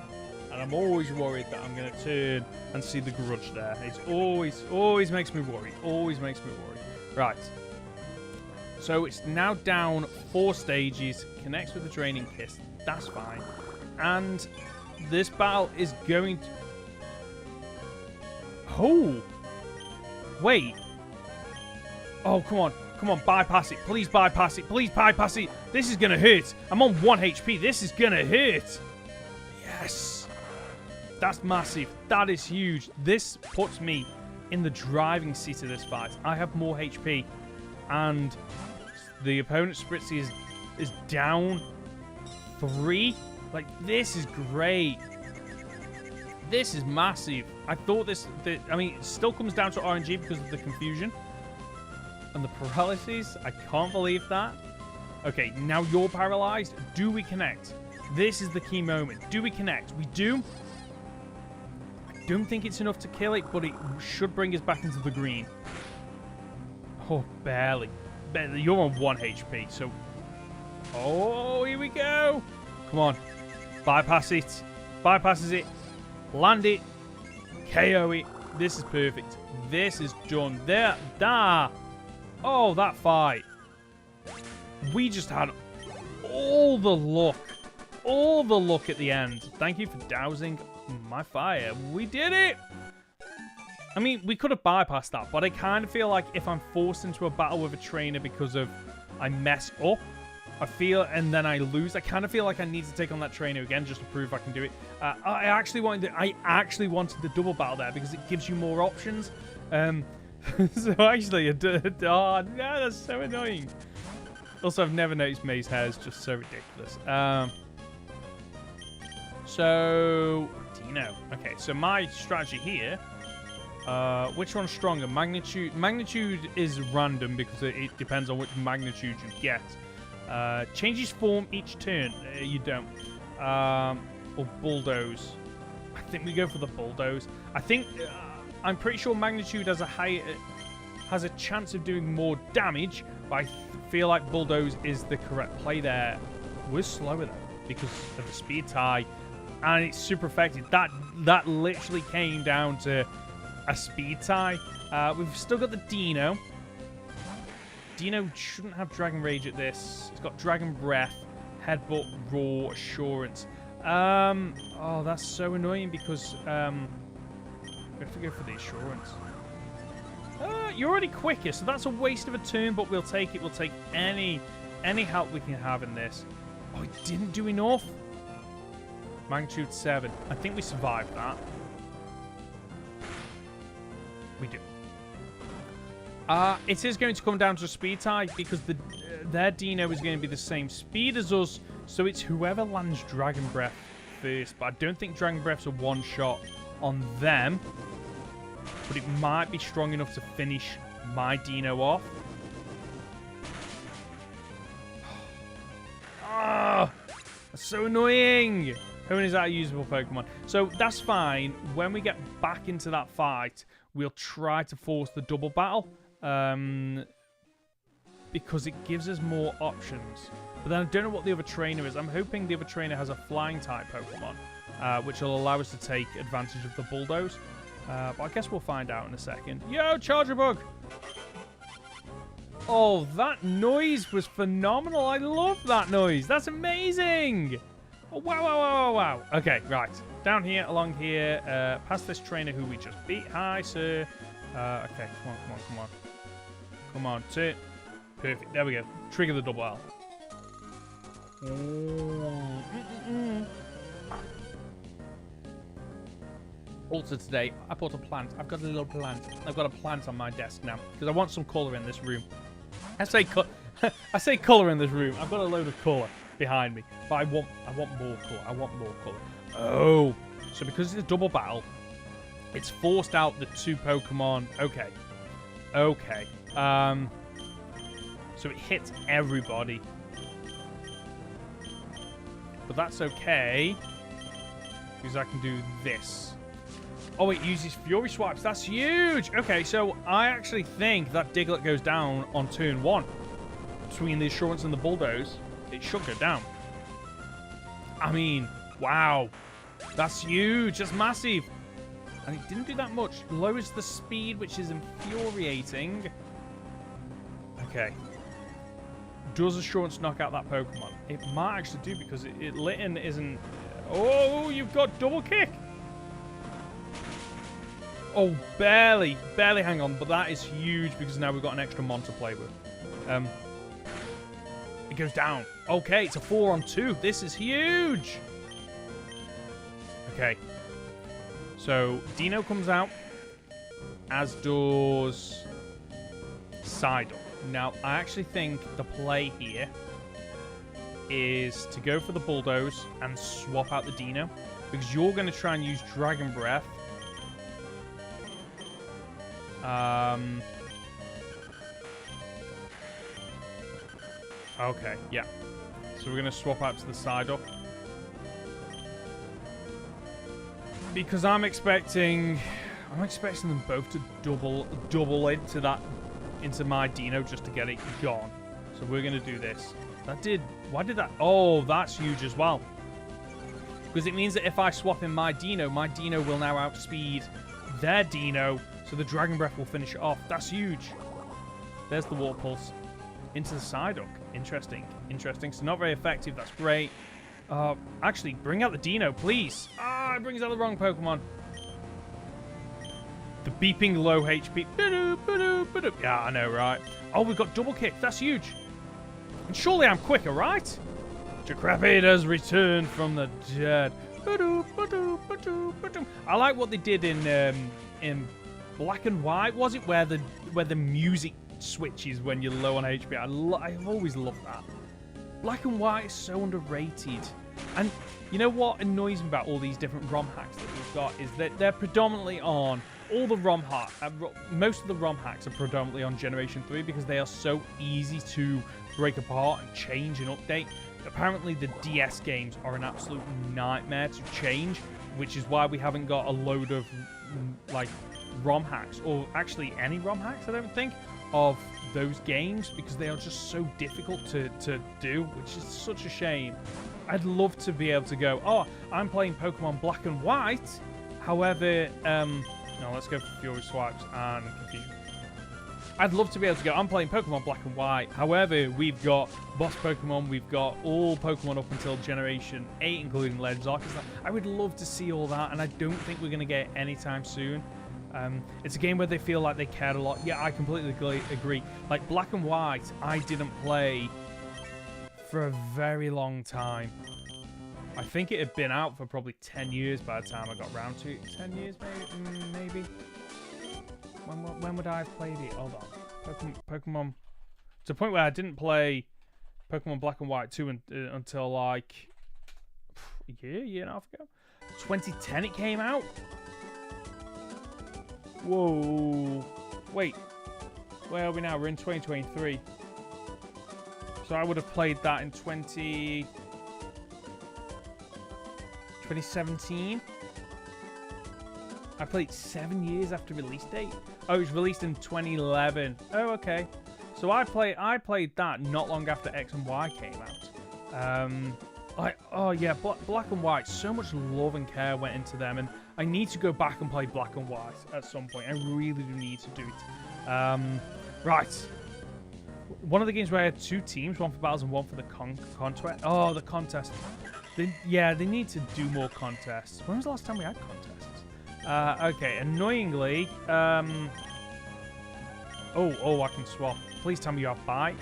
Speaker 1: And I'm always worried that I'm going to turn and see the grudge there. It's always makes me worried. Always makes me worried. Right. So it's now down 4 stages. Connects with the Draining Kiss. That's fine. And this battle is going to... Oh! Wait. Oh, come on. Come on, bypass it. Please bypass it. Please bypass it. This is going to hurt. I'm on 1 HP. This is going to hurt. Yes. That's massive. That is huge. This puts me in the driving seat of this fight. I have more HP. And the opponent's Spritzy is down 3. Like, this is great. This is massive. I thought I mean, it still comes down to RNG because of the confusion. And the paralysis, I can't believe that. Okay, now you're paralyzed. Do we connect? This is the key moment. Do we connect? We do. I don't think it's enough to kill it, but it should bring us back into the green. Oh, barely. Barely. You're on 1 HP, so... Oh, here we go. Come on. Bypass it. Bypasses it. Land it. KO it. This is perfect. This is done. There. Oh, that fight. We just had all the luck. All the luck at the end. Thank you for dousing my fire. We did it. I mean, we could have bypassed that, but I kind of feel like if I'm forced into a battle with a trainer because of I mess up, and then I lose, I kind of feel like I need to take on that trainer again just to prove I can do it. I actually wanted the double battle there because it gives you more options. So actually, oh no, that's so annoying. Also, I've never noticed May's hair is just so ridiculous. So Dino. Okay, so my strategy here. Which one's stronger? Magnitude. Magnitude is random because it depends on which magnitude you get. Changes form each turn. You don't. Or bulldoze. I think we go for the bulldoze. I think. I'm pretty sure magnitude has a chance of doing more damage, but I feel like bulldoze is the correct play there. We're slower though because of the speed tie, and it's super effective. That literally came down to a speed tie. We've still got the Dino. Dino shouldn't have Dragon Rage at this. It's got Dragon Breath, Headbutt, Raw, Assurance. Oh, that's so annoying because we have to go for the Assurance. You're already quicker, so that's a waste of a turn, but we'll take it. We'll take any help we can have in this. Oh, it didn't do enough. Magnitude 7. I think we survived that. We do. It is going to come down to a speed tie because their Dino is going to be the same speed as us, so it's whoever lands Dragon Breath first. But I don't think Dragon Breath's a one-shot on them, but it might be strong enough to finish my Dino off. Ah, that's so annoying. Hoenn is our usable Pokemon. So that's fine. When we get back into that fight, we'll try to force the double battle. Because it gives us more options. But then I don't know what the other trainer is. I'm hoping the other trainer has a flying type Pokemon, which will allow us to take advantage of the bulldoze. But I guess we'll find out in a second. Yo, Charger Bug! Oh, that noise was phenomenal. I love that noise. That's amazing. Oh, wow, wow, wow, wow. Okay, right. Down here, along here, past this trainer who we just beat. Hi, sir. Okay, come on, come on, come on. Come on, sit. Perfect. There we go. Trigger the double L. Also today, I bought a plant. I've got a little plant. I've got a plant on my desk now because I want some colour in this room. I say colour in this room. I've got a load of colour behind me, but I want more colour. I want more colour. Oh, so because it's a double battle, it's forced out the two Pokemon. Okay, okay. So it hits everybody. But that's okay. Because I can do this. Oh, it uses Fury Swipes. That's huge. Okay, so I actually think that Diglett goes down on turn 1. Between the Assurance and the Bulldoze, it should go down. I mean, wow. That's huge. That's massive. And it didn't do that much. Lowers the speed, which is infuriating. Okay. Does Assurance knock out that Pokemon? It might actually do because Litten isn't... Oh, you've got double kick. Oh, barely. Barely hang on. But that is huge because now we've got an extra Mon to play with. It goes down. Okay, it's a 4-on-2. This is huge. Okay. So, Dino comes out. As does... Psyduck. Now, I actually think the play here is to go for the Bulldoze and swap out the Dino. Because you're going to try and use Dragon Breath. Okay, yeah. So we're going to swap out to the Psyduck. Because I'm expecting them both to double into my Dino just to get it gone. So we're going to do this. Why did that? Oh, that's huge as well. Because it means that if I swap in my Dino will now outspeed their Dino, so the Dragon Breath will finish it off. That's huge. There's the Water Pulse into the Psyduck. Interesting. Interesting. So not very effective. That's great. Actually, bring out the Dino, please. Ah, it brings out the wrong Pokemon. The beeping low HP. Yeah, I know, right? Oh, we've got double kick. That's huge. And surely I'm quicker, right? Decrepit has returned from the dead. I like what they did in Black and White. Was it where the music switches when you're low on HP? I've always loved that. Black and White is so underrated. And you know what annoys me about all these different ROM hacks that we've got is that they're predominantly on all the ROM hacks. Most of the ROM hacks are predominantly on Generation 3 because they are so easy to break apart and change and update. Apparently the DS games are an absolute nightmare to change, which is why we haven't got a load of like ROM hacks, or actually any ROM hacks, I don't think, of those games, because they are just so difficult to do, which is such a shame. I'd love to be able to go, oh, I'm playing Pokemon Black and White. However, no, let's go for Fury Swipes and Confusion. I'd love to be able to go, I'm playing Pokemon Black and White. However, we've got boss Pokemon, we've got all Pokemon up until Generation 8, including Legends Arceus. I would love to see all that, and I don't think we're going to get it anytime soon. It's a game where they feel like they cared a lot. Yeah, I completely agree. Like Black and White, I didn't play for a very long time. I think it had been out for probably 10 years by the time I got round to it. 10 years, maybe? When would I have played it? Hold on. Pokemon... To the point where I didn't play Pokemon Black and White 2 until like... a year and a half ago? 2010 it came out? Whoa. Wait. Where are we now? We're in 2023. So I would have played that in 2017. I played 7 years after release date. Oh, it was released in 2011. Oh, okay. So I played that not long after X and Y came out. Oh yeah, Black and White. So much love and care went into them, and I need to go back and play Black and White at some point. I really do need to do it. Right. One of the games where I had 2 teams, one for battles and one for the contest. Oh, the contest. They need to do more contests. When was the last time we had contests? Okay, annoyingly. Oh, I can swap. Please tell me you have bite.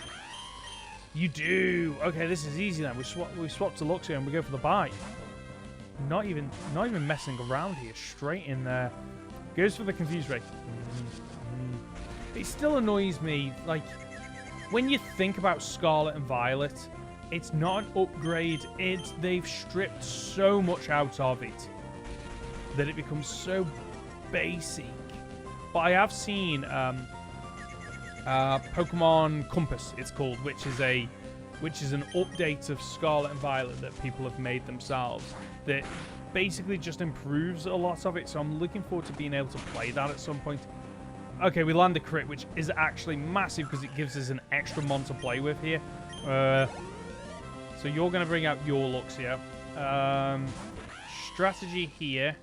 Speaker 1: You do. Okay, this is easy then. We swap to Luxio and we go for the bite. Not even messing around here. Straight in there. Goes for the confused ray. It still annoys me. Like, when you think about Scarlet and Violet, it's not an upgrade. They've stripped so much out of it that it becomes so basic. But I have seen Pokemon Compass, it's called, which is an update of Scarlet and Violet that people have made themselves that basically just improves a lot of it. So I'm looking forward to being able to play that at some point. Okay, we land a crit, which is actually massive because it gives us an extra mon to play with here. So you're going to bring out your Luxio. Strategy here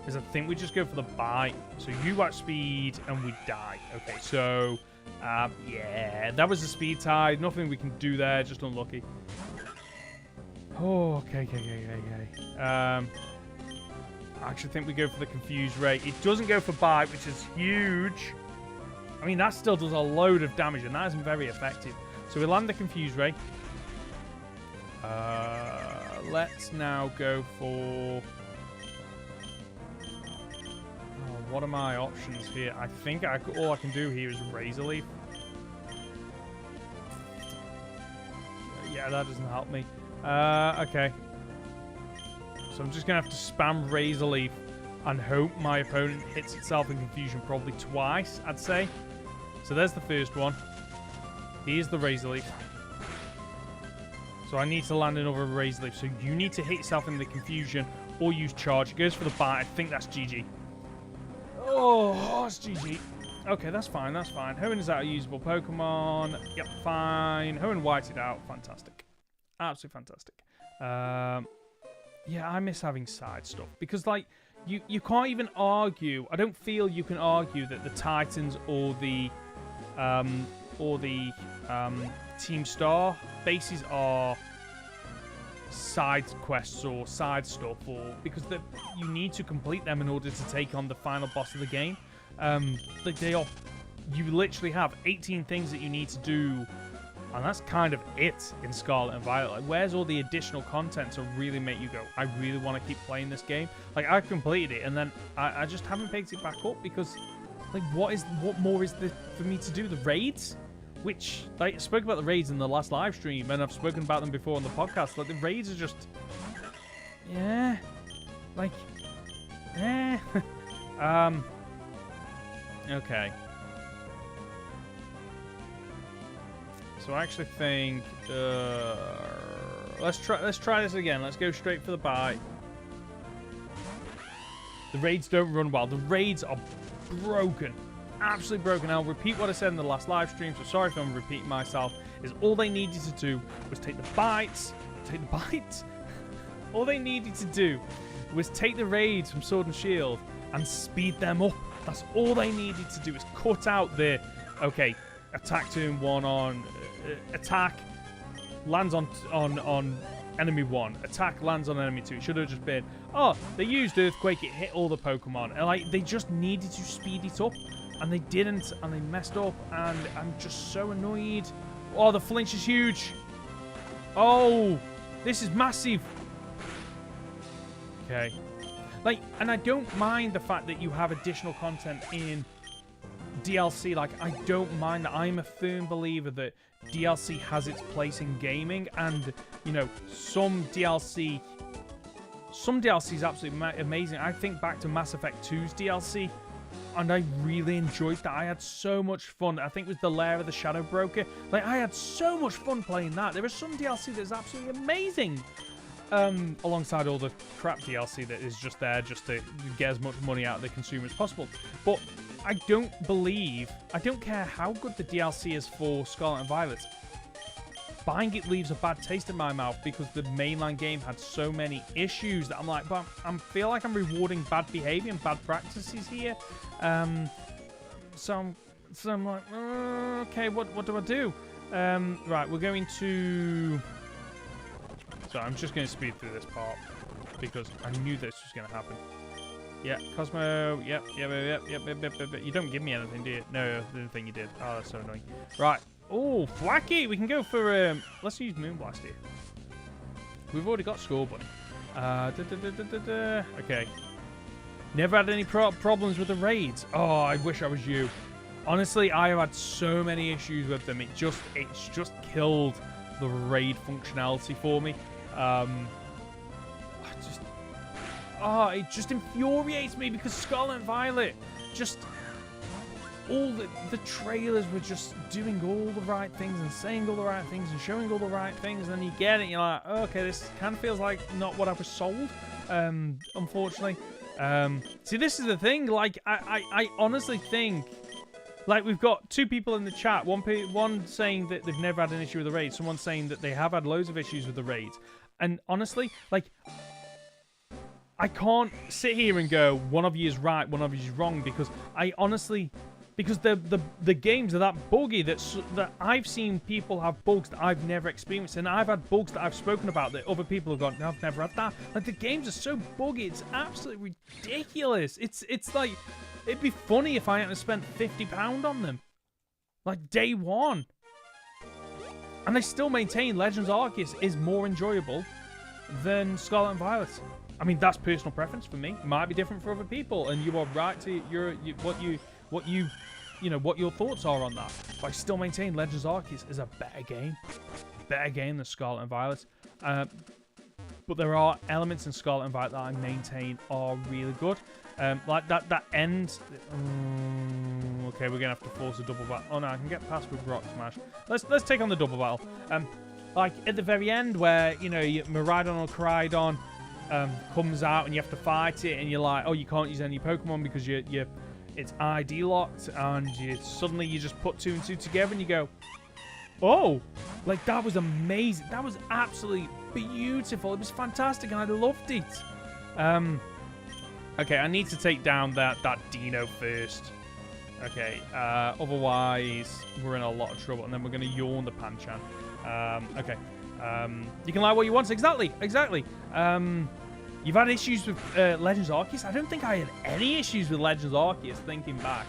Speaker 1: is I think we just go for the bite. So you outspeed and we die. Okay, so yeah, that was the speed tide. Nothing we can do there, just unlucky. Oh, okay. I actually think we go for the confused ray. It doesn't go for bite, which is huge. I mean, that still does a load of damage, and that isn't very effective. So we land the confused ray. Let's now go for... Oh, what are my options here? I think all I can do here is Razor Leaf. Yeah, that doesn't help me. Okay. So I'm just going to have to spam Razor Leaf and hope my opponent hits itself in confusion probably twice, I'd say. So there's the first one. Here's the Razor Leaf. So I need to land another Razor Leaf. So you need to hit yourself in the confusion or use charge. It goes for the bite. I think that's GG. Oh, it's GG. Okay, that's fine. That's fine. Hoenn is out a usable Pokemon. Yep, fine. Hoenn whited out. Fantastic. Absolutely fantastic. Yeah, I miss having side stuff because, like, you can't even argue. I don't feel you can argue that the Titans or the Team Star bases are side quests or side stuff, or because you need to complete them in order to take on the final boss of the game. Like they are, you literally have 18 things that you need to do. And that's kind of it in Scarlet and Violet. Like, where's all the additional content to really make you go, I really want to keep playing this game? Like, I completed it, and then I just haven't picked it back up because, like, what more is there for me to do? The raids? Which, like, I spoke about the raids in the last live stream, and I've spoken about them before on the podcast. Like, the raids are just... Yeah. Like... Eh. Okay. So I actually think let's try this again. Let's go straight for the bite. The raids don't run well. The raids are broken, absolutely broken. I'll repeat what I said in the last live stream. So sorry if I'm repeating myself. Is all they needed to do was take the bites. All they needed to do was take the raids from Sword and Shield and speed them up. That's all they needed to do. Is cut out the attack turn 1 on. Attack lands on enemy 1. Attack lands on enemy 2. It should have just been, oh, they used Earthquake, it hit all the Pokemon. And like they just needed to speed it up, and they didn't, and they messed up, and I'm just so annoyed. Oh, the flinch is huge. Oh, this is massive. Okay. Like, and I don't mind the fact that you have additional content in DLC. Like, I don't mind that. I'm a firm believer that DLC has its place in gaming, and you know, some DLC is absolutely amazing. I think back to Mass Effect 2's DLC, and I really enjoyed that. I had so much fun. I think it was the Lair of the Shadow Broker. Like, I had so much fun playing that. There is some DLC that's absolutely amazing. alongside all the crap DLC that is just there just to get as much money out of the consumer as possible. But I don't care how good the DLC is for Scarlet and Violet. Buying it leaves a bad taste in my mouth because the mainline game had so many issues that I'm like, but I feel like I'm rewarding bad behavior and bad practices here. So I'm like, okay, what do I do? Right, we're going to... So I'm just going to speed through this part because I knew this was going to happen. Yeah, Cosmo, yep. You don't give me anything, do you? No, I didn't think you did. Oh, that's so annoying. Right. Oh, Flacky! We can go for, let's use Moonblast here. We've already got Score Bunny. Okay. Never had any problems with the raids. Oh, I wish I was you. Honestly, I have had so many issues with them. It's just killed the raid functionality for me. It just infuriates me because Scarlet and Violet just... all the trailers were just doing all the right things and saying all the right things and showing all the right things, and then you get it and you're like, oh, okay, this kind of feels like not what I was sold, unfortunately. See, this is the thing, like, I honestly think, like, we've got two people in the chat, one saying that they've never had an issue with the raid, someone saying that they have had loads of issues with the raids, and honestly, like, I can't sit here and go, one of you is right, one of you is wrong, because I honestly... Because the games are that buggy that I've seen people have bugs that I've never experienced, and I've had bugs that I've spoken about that other people have gone, no, I've never had that. Like, the games are so buggy, it's absolutely ridiculous. It's like, it'd be funny if I hadn't spent £50 on them, like day one. And I still maintain Legends Arceus is more enjoyable than Scarlet and Violet. I mean, that's personal preference for me. It might be different for other people, and you are right to what your thoughts are on that. But I still maintain Legends Arceus is a better game than Scarlet and Violet. But there are elements in Scarlet and Violet that I maintain are really good. Like that end. Okay, we're gonna have to force a double battle. Oh no, I can get past with Rock Smash. Let's take on the double battle. Like at the very end where Miraidon or Koraidon comes out and you have to fight it, and you're like, oh, you can't use any Pokemon because it's ID locked, and suddenly you just put 2 and 2 together and you go, oh, like that was amazing. That was absolutely beautiful. It was fantastic and I loved it. Okay, I need to take down that Dino first. Okay, otherwise we're in a lot of trouble, and then we're going to yawn the Panchan. Okay. You can like what you want. Exactly. You've had issues with Legends Arceus? I don't think I had any issues with Legends Arceus, thinking back.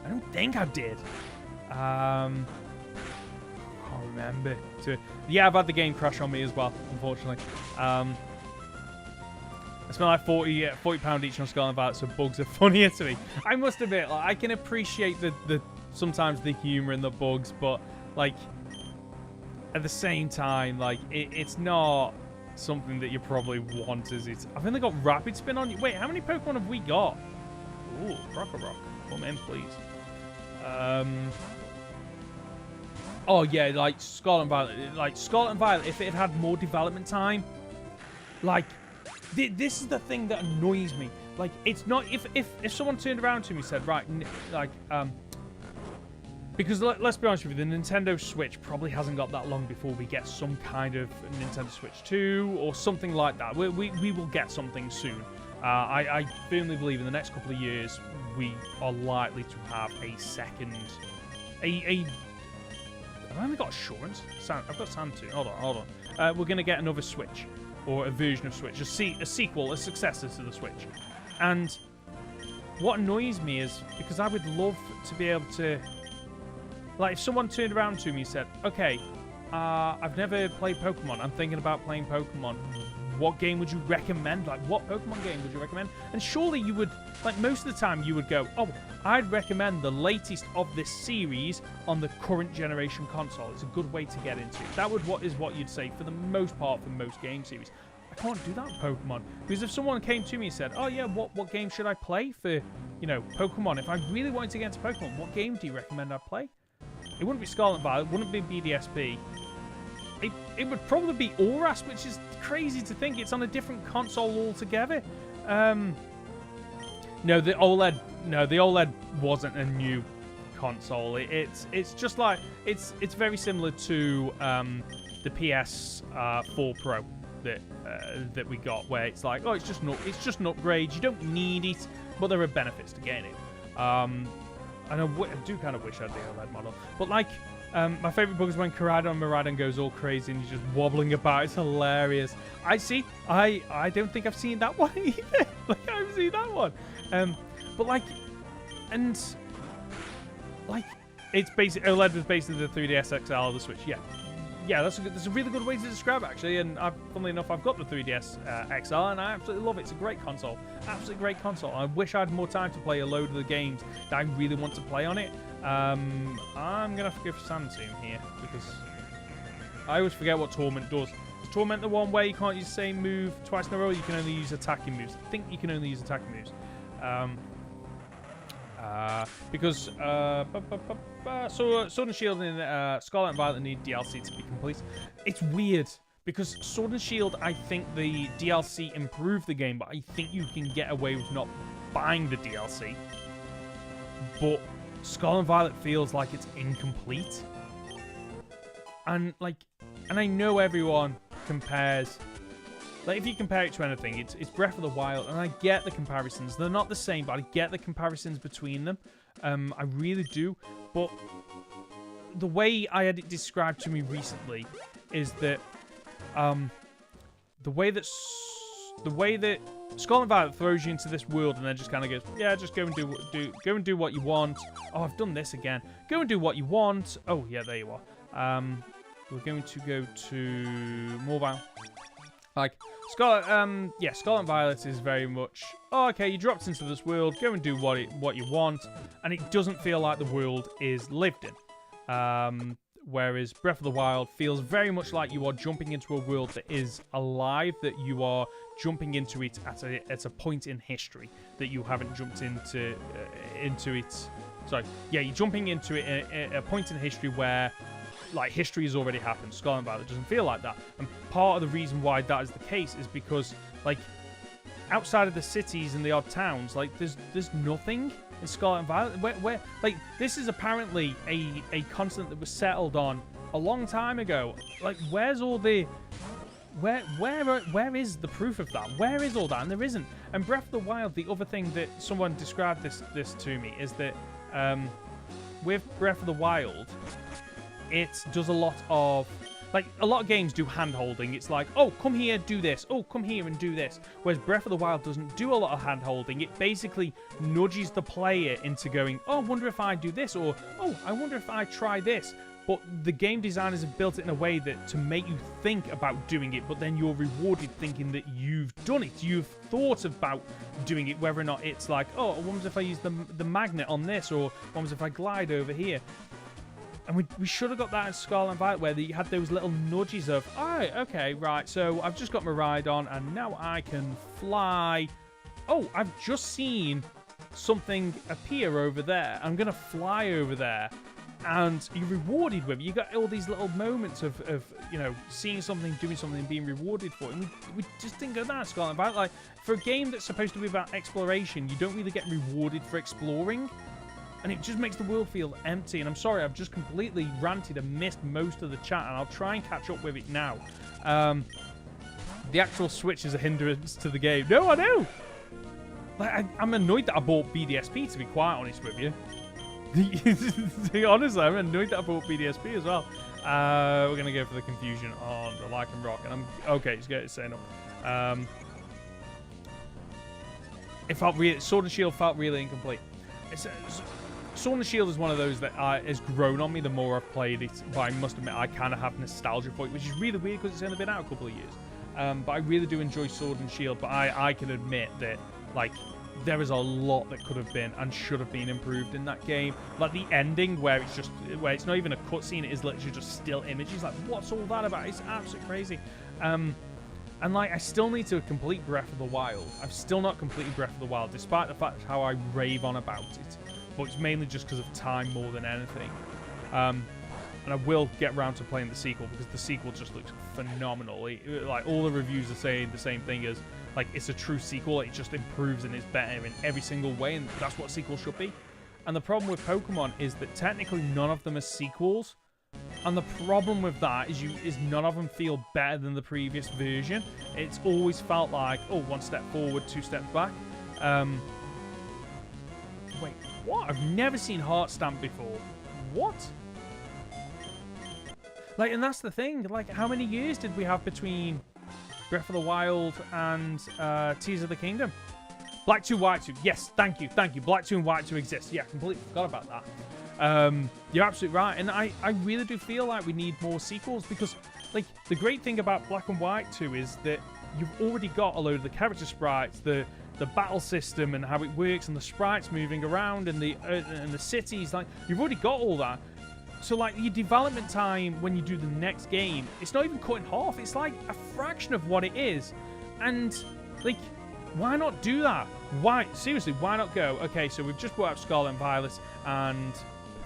Speaker 1: I don't think I did. I can't remember. Yeah, I've had the game crash on me as well, unfortunately. I spent like £40 each on Scarlet and Violet, so bugs are funnier to me. I must admit, like, I can appreciate the sometimes the humor in the bugs, but like at the same time, like it's not something that you probably want, is it? I've only got Rapid Spin on you. Wait, how many Pokemon have we got? Ooh, Rock. Come in, please. Oh yeah, like Scarlet and Violet. If it had more development time, like this is the thing that annoys me. Like, it's not if someone turned around to me and said, right, like because let's be honest with you, the Nintendo Switch probably hasn't got that long before we get some kind of Nintendo Switch 2 or something like that. We will get something soon. I firmly believe in the next couple of years we are likely to have a second. I've only got Assurance. I've got Sandtoon. Hold on. We're gonna get another Switch, or a version of Switch, a sequel, a successor to the Switch. And what annoys me is because I would love to be able to. Like, if someone turned around to me and said, okay, I've never played Pokemon. I'm thinking about playing Pokemon. What game would you recommend? Like, what Pokemon game would you recommend? And surely you would, like, most of the time you would go, oh, I'd recommend the latest of this series on the current generation console. It's a good way to get into it. That is what you'd say for the most part for most game series. I can't do that with Pokemon. Because if someone came to me and said, oh, yeah, what game should I play for, Pokemon? If I really wanted to get into Pokemon, what game do you recommend I play? It wouldn't be Scarlet and Violet, wouldn't be BDSP. it would probably be Oras, which is crazy to think. It's on a different console altogether. No, the OLED wasn't a new console. It's just like it's very similar to the PS4 Pro that we got, where it's like, oh, it's just an upgrade. You don't need it, but there are benefits to getting it. And I do kind of wish I had the OLED model, but like. My favourite bug is when Miraidon goes all crazy and he's just wobbling about. It's hilarious. I don't think I've seen that one either. Like, I haven't seen that one. But like, it's basically OLED was basically the 3DS XL of the Switch. Yeah, that's a really good way to describe it, actually. And funnily enough, I've got the 3DS XL, and I absolutely love it. It's a great console, absolutely great console. I wish I had more time to play a load of the games that I really want to play on it. I'm gonna have to go for Sand Tomb here because I always forget what Torment does. Is Torment the one where you can't use the same move twice in a row? You can only use attacking moves. I think you can only use attacking moves. Because Sword and Shield and Scarlet and Violet need DLC to be complete. It's weird because Sword and Shield, I think the DLC improved the game, but I think you can get away with not buying the DLC. But Scarlet and Violet feels like it's incomplete. And I know everyone compares. Like, if you compare it to anything, it's Breath of the Wild, and I get the comparisons. They're not the same, but I get the comparisons between them. I really do. But the way I had it described to me recently is that the way that Scarlet and Violet throws you into this world and then just kind of goes, yeah, just go and do what you want. Oh, I've done this again. Go and do what you want. Oh, yeah, there you are. We're going to go to Mobile. Like, Scarlet and Violet is very much, oh, okay, you dropped into this world, go and do what you want, and it doesn't feel like the world is lived in. Whereas Breath of the Wild feels very much like you are jumping into a world that is alive, that you are jumping into it at a point in history that you haven't jumped into it. Sorry, yeah, you're jumping into it at a point in history where, like, history has already happened. Scarlet and Violet doesn't feel like that. And part of the reason why that is the case is because, like, outside of the cities and the odd towns, like, there's nothing in Scarlet and Violet. Where like, this is apparently a continent that was settled on a long time ago. Like, where's all the... Where is the proof of that? Where is all that? And there isn't. And Breath of the Wild, the other thing that someone described this to me is that with Breath of the Wild, it does a lot of, like, a lot of games do hand-holding. It's like, oh, come here, do this. Oh, come here and do this. Whereas Breath of the Wild doesn't do a lot of hand-holding. It basically nudges the player into going, oh, I wonder if I do this, or, oh, I wonder if I try this. But the game designers have built it in a way that to make you think about doing it, but then you're rewarded thinking that you've done it. You've thought about doing it, whether or not it's like, oh, I wonder if I use the magnet on this, or I wonder if I glide over here. And we should have got that in Scarlet and Violet, where you had those little nudges of, oh, okay, right, so I've just got my ride on, and now I can fly. Oh, I've just seen something appear over there. I'm going to fly over there. And you're rewarded with it. You got all these little moments of you know, seeing something, doing something, being rewarded for it. And we just didn't go that Scarlet and Violet. Like, for a game that's supposed to be about exploration, you don't really get rewarded for exploring. And it just makes the world feel empty. And I'm sorry, I've just completely ranted and missed most of the chat, and I'll try and catch up with it now. The actual Switch is a hindrance to the game. No, I know! Like, I'm annoyed that I bought BDSP, to be quite honest with you. Honestly, I'm annoyed that I bought BDSP as well. We're going to go for the confusion on the Lycan Rock. And I'm... Okay, just get it saying up. It felt really... Sword and Shield felt really incomplete. Sword and Shield is one of those that has grown on me the more I've played it, but I must admit I kind of have nostalgia for it, which is really weird because it's only been out a couple of years. But I really do enjoy Sword and Shield, but I can admit that, like, there is a lot that could have been and should have been improved in that game. Like the ending where it's not even a cutscene, it is literally just still images. Like, what's all that about? It's absolutely crazy. And like, I still need to complete Breath of the Wild. I've still not completed Breath of the Wild, despite the fact how I rave on about it. But it's mainly just because of time more than anything. and I will get around to playing the sequel because the sequel just looks phenomenal. Like all the reviews are saying the same thing as like it's a true sequel. It just improves and it's better in every single way, and that's what sequels should be. And the problem with Pokemon is that technically none of them are sequels. And the problem with that is none of them feel better than the previous version. It's always felt like, oh, 1 step forward, 2 steps back. Wait, what? I've never seen Heart Stamp before. What? Like, and that's the thing. Like, how many years did we have between Breath of the Wild and Tears of the Kingdom? Black 2, White 2. Yes, thank you. Black 2 and White 2 exist. Yeah, completely forgot about that. You're absolutely right. And I really do feel like we need more sequels because, like, the great thing about Black and White 2 is that you've already got a load of the character sprites, the battle system and how it works, and the sprites moving around, and the cities. Like, you've already got all that. So, like, your development time when you do the next game, it's not even cut in half. It's like a fraction of what it is. And, like, why not do that? Why? Seriously, why not go, okay, so we've just brought out Scarlet and Violet, and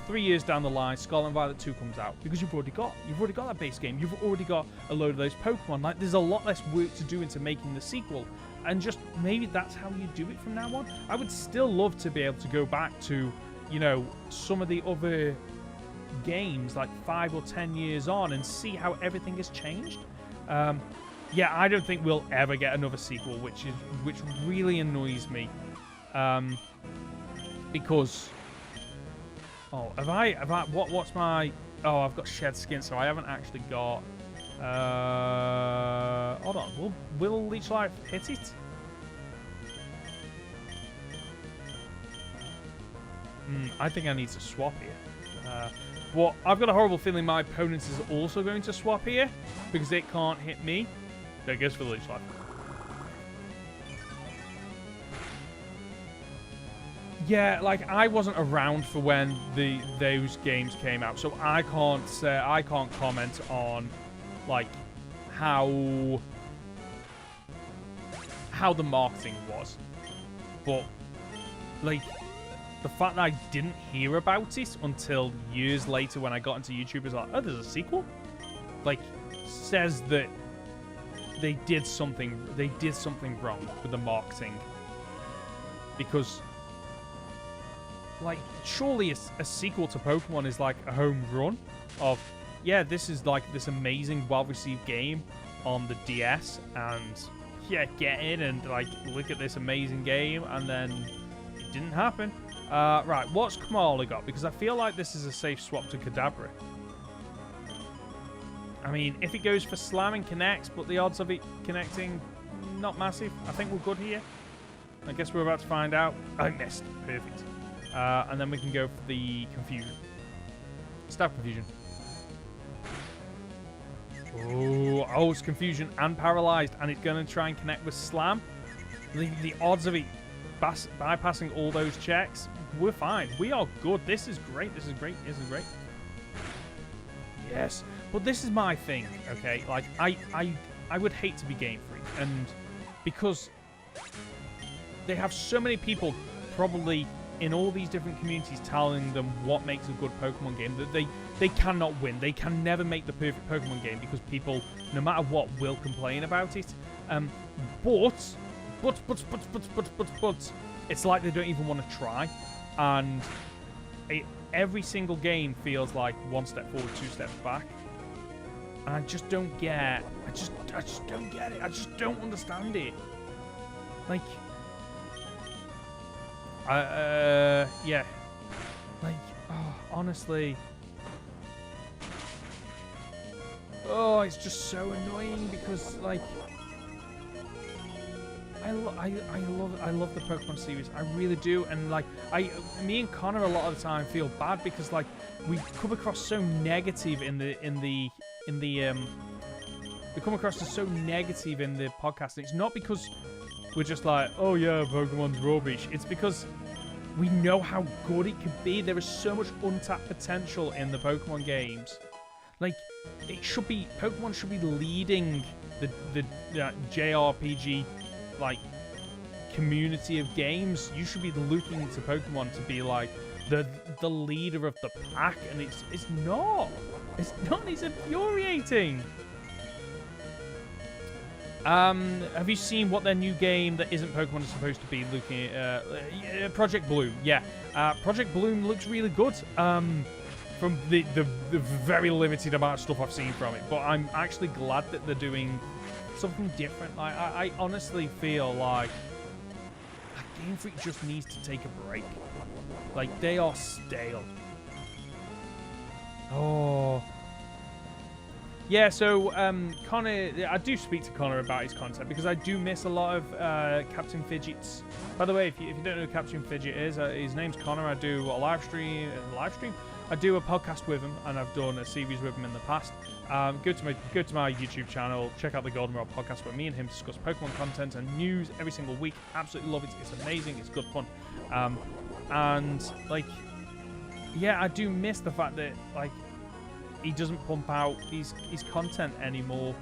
Speaker 1: 3 years down the line, Scarlet and Violet 2 comes out. Because you've already got that base game. You've already got a load of those Pokemon. Like, there's a lot less work to do into making the sequel. And just maybe that's how you do it from now on. I would still love to be able to go back to, you know, some of the other games like 5 or 10 years on and see how everything has changed. Yeah, I don't think we'll ever get another sequel, which really annoys me. Because what's my... Oh, I've got Shed Skin, so I haven't actually got... hold on, will Leech Life hit it? I think I need to swap here. But I've got a horrible feeling my opponent is also going to swap here because it can't hit me. So it goes for the Leech Life. Yeah, like, I wasn't around for when those games came out, so I can't comment on, like, how the marketing was. But, like, the fact that I didn't hear about it until years later when I got into YouTube is like, oh, there's a sequel? Like, says that they did something wrong with the marketing. Because, like, surely a sequel to Pokemon is like a home run of, yeah, this is like this amazing, well-received game on the DS, and yeah, get in and like look at this amazing game, and then it didn't happen. Right, what's Kamala got? Because I feel like this is a safe swap to Kadabra. I mean, if it goes for Slam and connects, but the odds of it connecting, not massive. I think we're good here. I guess we're about to find out. I missed. Perfect. And then we can go for the Confusion. Stab Confusion. Oh, it's Confusion and Paralyzed, and it's going to try and connect with Slam. The odds of it bypassing all those checks, we're fine. We are good. This is great. This is great. This is great. Yes. But this is my thing, okay? Like, I would hate to be Game Freak, and because they have so many people probably in all these different communities telling them what makes a good Pokemon game, that they cannot win. They can never make the perfect Pokemon game because people, no matter what, will complain about it. But it's like they don't even want to try, and every single game feels like 1 step forward, 2 steps back. And I just don't get. I just don't get it. I just don't understand it. Like, yeah. Like, oh, honestly. Oh, it's just so annoying because, like, I love the Pokemon series. I really do, and like, me and Connor a lot of the time feel bad because, like, we come across so negative we come across as so negative in the podcast. And it's not because we're just like, oh yeah, Pokemon's rubbish. It's because we know how good it could be. There is so much untapped potential in the Pokemon games. Like, Pokemon should be leading the JRPG, like, community of games. You should be looking to Pokemon to be like, the leader of the pack, and it's not. It's not. It's infuriating. Have you seen what their new game that isn't Pokemon is supposed to be looking at? Project Bloom. Yeah. Project Bloom looks really good. From the very limited amount of stuff I've seen from it. But I'm actually glad that they're doing something different. Like, I honestly feel like Game Freak just needs to take a break. Like, they are stale. Oh. Yeah, so Connor, I do speak to Connor about his content because I do miss a lot of Captain Fidget's. By the way, if you don't know who Captain Fidget is, his name's Connor. I do a live stream. I do a podcast with him, and I've done a series with him in the past. Go to my YouTube channel, check out the Goldenrod podcast where me and him discuss Pokemon content and news every single week. Absolutely love it. It's amazing. It's good fun. And like, yeah, I do miss the fact that like he doesn't pump out his content anymore.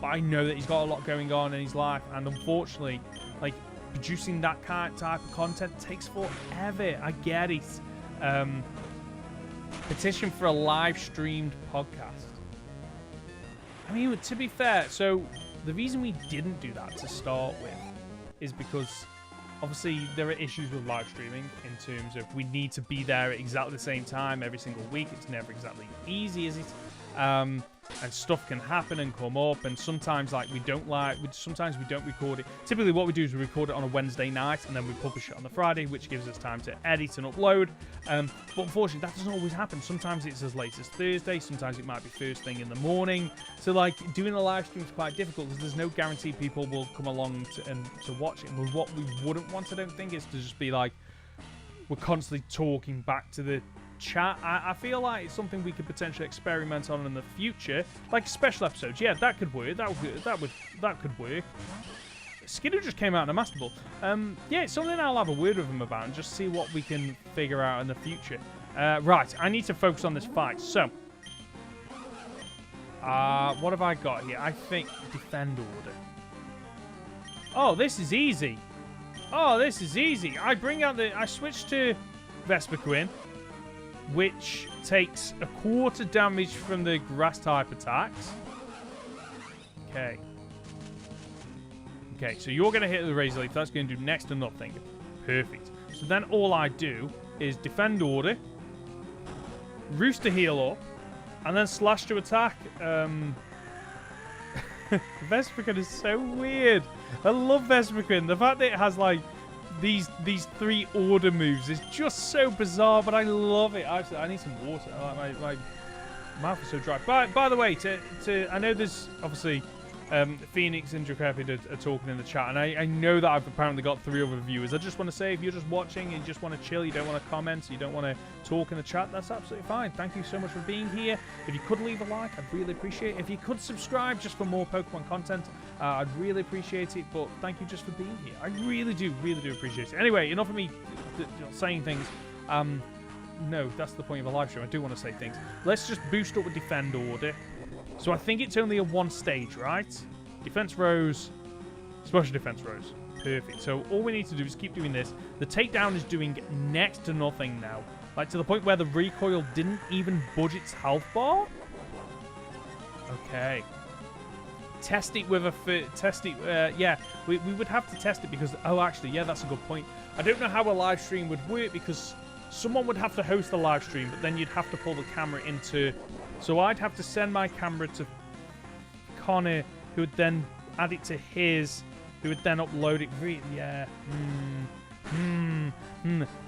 Speaker 1: But I know that he's got a lot going on in his life, and unfortunately, like producing that type of content takes forever. I get it. Petition for a live streamed podcast. I mean, to be fair, so the reason we didn't do that to start with is because obviously there are issues with live streaming in terms of we need to be there at exactly the same time every single week. It's never exactly easy, is it? And stuff can happen and come up, and sometimes sometimes we don't record it. Typically what we do is we record it on a Wednesday night and then we publish it on the Friday, which gives us time to edit and upload. But unfortunately that doesn't always happen. Sometimes it's as late as Thursday, sometimes it might be first thing in the morning. So like doing a live stream is quite difficult because there's no guarantee people will come along to watch it. And what we wouldn't want, I don't think, is to just be like we're constantly talking back to the chat. I feel like it's something we could potentially experiment on in the future, like special episodes. Yeah, that could work. That could work. Skidoo just came out in a Master Ball. Yeah, it's something I'll have a word with him about and just see what we can figure out in the future. Right, I need to focus on this fight. So, what have I got here? I think Defend Order. Oh, this is easy. I switch to Vespiquen, which takes a quarter damage from the grass type attacks. Okay, so you're going to hit the Razor Leaf. That's going to do next to nothing. Perfect. So then all I do is Defend Order, Roost to heal up, and then Slash to attack. Vespiquen is so weird. I love Vespiquen. The fact that it has like these 3 order moves is just so bizarre, but I love it. I need some water. My mouth is so dry. By the way, I know there's obviously Phoenix and Decrepit are talking in the chat, and I know that I've apparently got 3 other viewers. I just want to say, if you're just watching and you just want to chill, you don't want to comment, you don't want to talk in the chat, that's absolutely fine. Thank you so much for being here. If you could leave a like, I'd really appreciate it. If you could subscribe just for more Pokemon content, I'd really appreciate it. But thank you just for being here. I really do appreciate it. Anyway, enough of me saying things. No, that's the point of a live stream. I do want to say things. Let's just boost up with Defend Order. So I think it's only a 1 stage, right? Defense Rose, Special Defense Rose. Perfect. So all we need to do is keep doing this. The takedown is doing next to nothing now. Like to the point where the recoil didn't even budge its health bar. Okay. Test it with a... yeah, we would have to test it because... Oh, actually, yeah, that's a good point. I don't know how a live stream would work because someone would have to host the live stream, but then you'd have to pull the camera into... So I'd have to send my camera to Connor, who would then add it to his, who would then upload it. Yeah.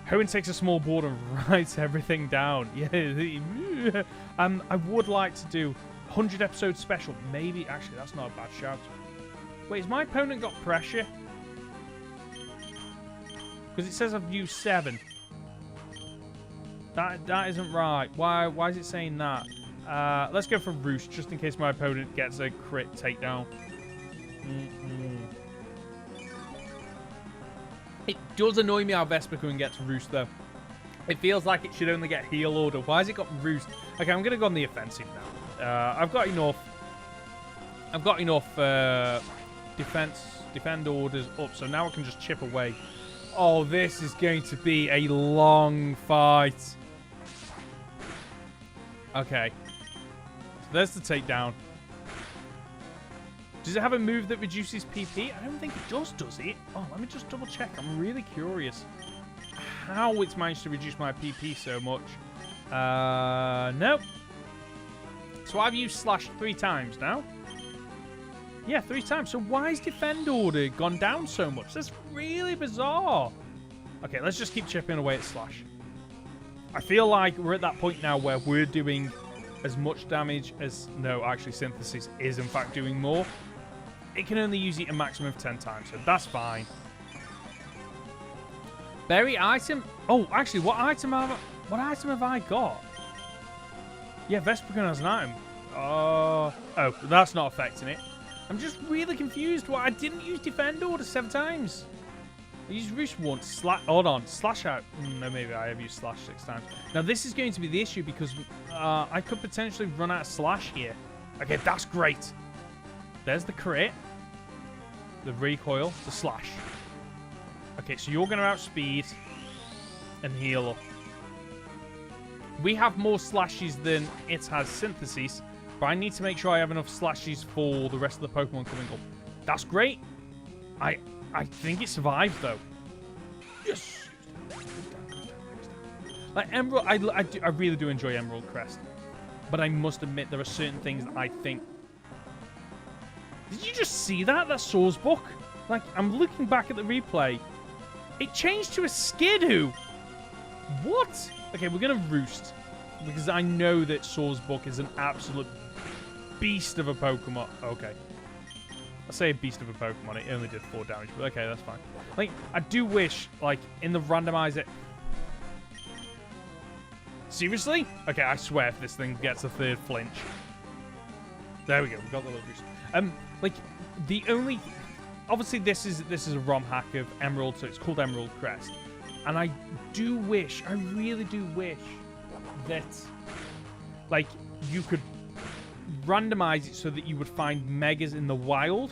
Speaker 1: Hoenn takes a small board and writes everything down. Yeah. I would like to do 100 episode special. Maybe. Actually, that's not a bad shout. Wait, has my opponent got pressure? Because it says I've used 7. That isn't right. Why is it saying that? Let's go for Roost, just in case my opponent gets a crit takedown. It does annoy me how Vespiquen gets Roost, though. It feels like it should only get Heal Order. Why has it got Roost? Okay, I'm going to go on the offensive now. I've got enough Defend Orders up, so now I can just chip away. Oh, this is going to be a long fight. Okay. So there's the takedown. Does it have a move that reduces PP? I don't think it does it? Oh, let me just double check. I'm really curious how it's managed to reduce my PP so much. Nope. So I've used Slash 3 times now. Yeah, 3 times. So why is Defend Order gone down so much? That's really bizarre. Okay, let's just keep chipping away at Slash. I feel like we're at that point now where we're doing as much damage as... No, actually, Synthesis is, in fact, doing more. It can only use it a maximum of 10 times, so that's fine. Berry item... Oh, actually, what item have I got? Yeah, Vespiquen has an item. Oh, that's not affecting it. I'm just really confused. Why I didn't use Defend Order 7 times. I used Roost once. Hold on. Slash out. No, maybe I have used Slash 6 times. Now, this is going to be the issue because I could potentially run out of Slash here. Okay, that's great. There's the crit. The recoil. The Slash. Okay, so you're going to outspeed and heal up. We have more Slashes than it has Synthesis, but I need to make sure I have enough Slashes for the rest of the Pokemon coming up. That's great. I think it survived, though. Yes! Like, Emerald, I really do enjoy Emerald Crest. But I must admit, there are certain things that I think... Did you just see that? That Source Book? Like, I'm looking back at the replay. It changed to a Skidoo! What? Okay, we're going to Roost. Because I know that Source Book is an absolute beast of a Pokemon. Okay. I say a beast of a Pokemon. It only did 4 damage, but okay, that's fine. Like, I do wish, like, in the randomizer... Seriously? Okay, I swear if this thing gets a 3rd flinch. There we go. We got the little boost. Like, the only... Obviously, this is a ROM hack of Emerald, so it's called Emerald Crest. And I do wish, I really do wish that, like, you could randomize it so that you would find Megas in the wild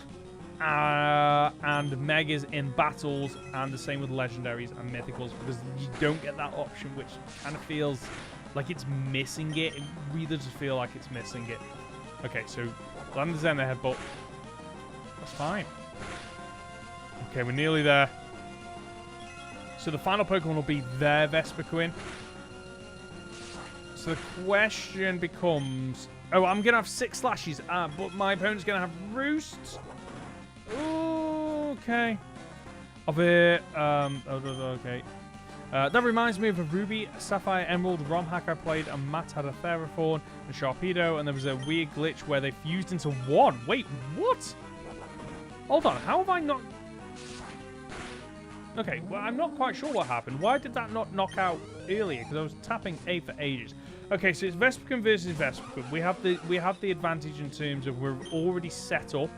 Speaker 1: and Megas in battles, and the same with Legendaries and Mythicals, because you don't get that option, which kind of feels like it's missing it. It really does feel like it's missing it. Okay, so Landers in the headbutt. That's fine. Okay, we're nearly there. So the final Pokemon will be their Vespiquen. So the question becomes... Oh, I'm going to have 6 Slashes, but my opponent's going to have Roosts. Ooh, okay. Okay. That reminds me of a Ruby, Sapphire, Emerald ROM hack I played, and Matt had a Theraphorn and Sharpedo, and there was a weird glitch where they fused into one. Wait, what? Hold on, how have I not... Okay, well, I'm not quite sure what happened. Why did that not knock out earlier? Because I was tapping A for ages. Okay, so it's Vespiquen versus Vespiquen. We have the advantage in terms of we're already set up.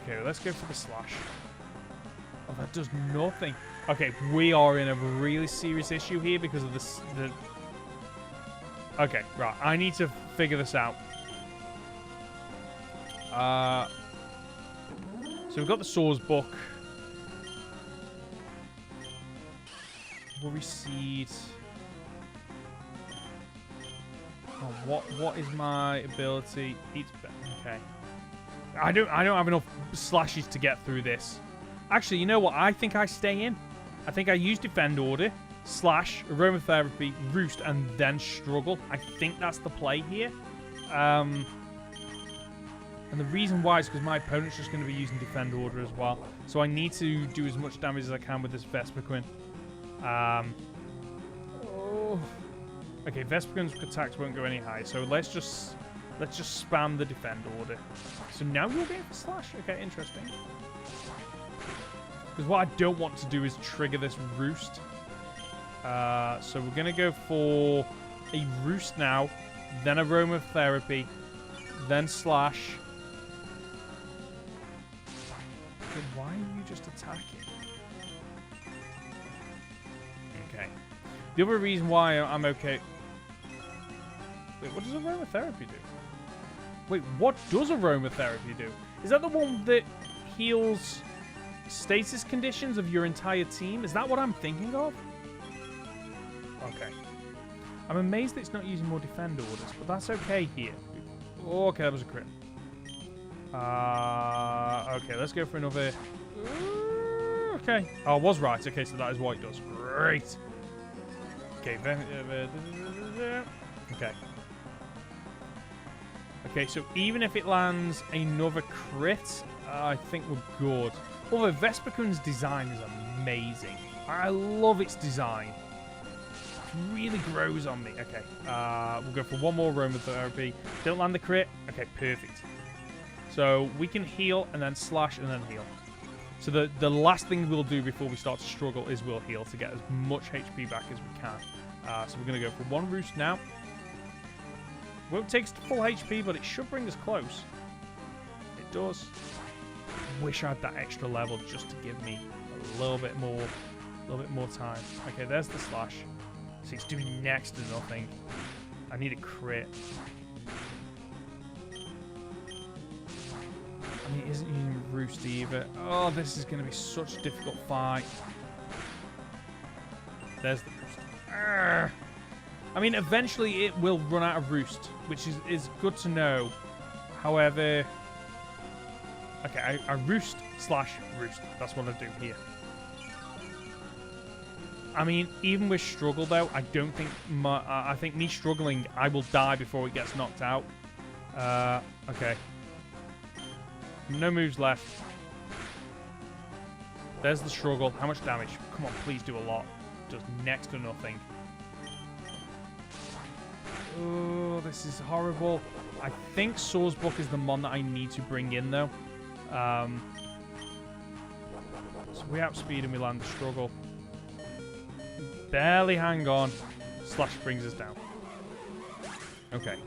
Speaker 1: Okay, let's go for the Slash. Oh, that does nothing. Okay, we are in a really serious issue here because of this. Okay, right. I need to figure this out. So we've got the Source Book. Worry Seed. Oh, what is my ability? Okay. I don't have enough Slashes to get through this. Actually, you know what? I think I stay in. I think I use Defend Order, Slash, Aromatherapy, Roost, and then Struggle. I think that's the play here. And the reason why is because my opponent's just going to be using Defend Order as well. So I need to do as much damage as I can with this Vespiquen. Okay, Vespiqen's attacks won't go any higher, so let's just spam the Defend Order. So now you're going for Slash. Okay, interesting. Because what I don't want to do is trigger this Roost. So we're going to go for a Roost now, then Aromatherapy, then Slash. Okay, why are you just attacking? Okay. The other reason why I'm okay... Wait, what does Aromatherapy do? Wait, what does Aromatherapy do? Is that the one that heals Status conditions of your entire team. Is that what I'm thinking of? Okay. I'm amazed that it's not using more defend orders, but that's okay here. Oh, okay, that was a crit. Okay, let's go for another. Okay. Oh, I was right. Okay, so that is what it does. Great. Okay. Okay. Okay, so even if it lands another crit, I think we're good. Although Vesperkun's design is amazing. I love its design. It really grows on me. Okay, we'll go for one more aromatherapy. Don't land the crit. Okay, perfect. So we can heal and then slash and then heal. So the last thing we'll do before we start to struggle is we'll heal to get as much HP back as we can. So we're going to go for one roost now. Won't take us to full HP, but it should bring us close. It does. Wish I had that extra level just to give me a little bit more time. Okay, there's the slash. So it's doing next to nothing. I need a crit. I mean, it isn't using Roost either. Oh, this is going to be such a difficult fight. There's the Roost. Arrgh. I mean, eventually it will run out of Roost, which is good to know. However... Okay, I Roost slash Roost. That's what I do here. I mean, even with struggle, though, I don't think... I think me struggling, I will die before it gets knocked out. Okay. No moves left. There's the struggle. How much damage? Come on, please do a lot. Does next to nothing. Oh, this is horrible. I think Swordsbook is the mon that I need to bring in, though. So we outspeed and we land the struggle. Barely hang on. Slash brings us down. Okay.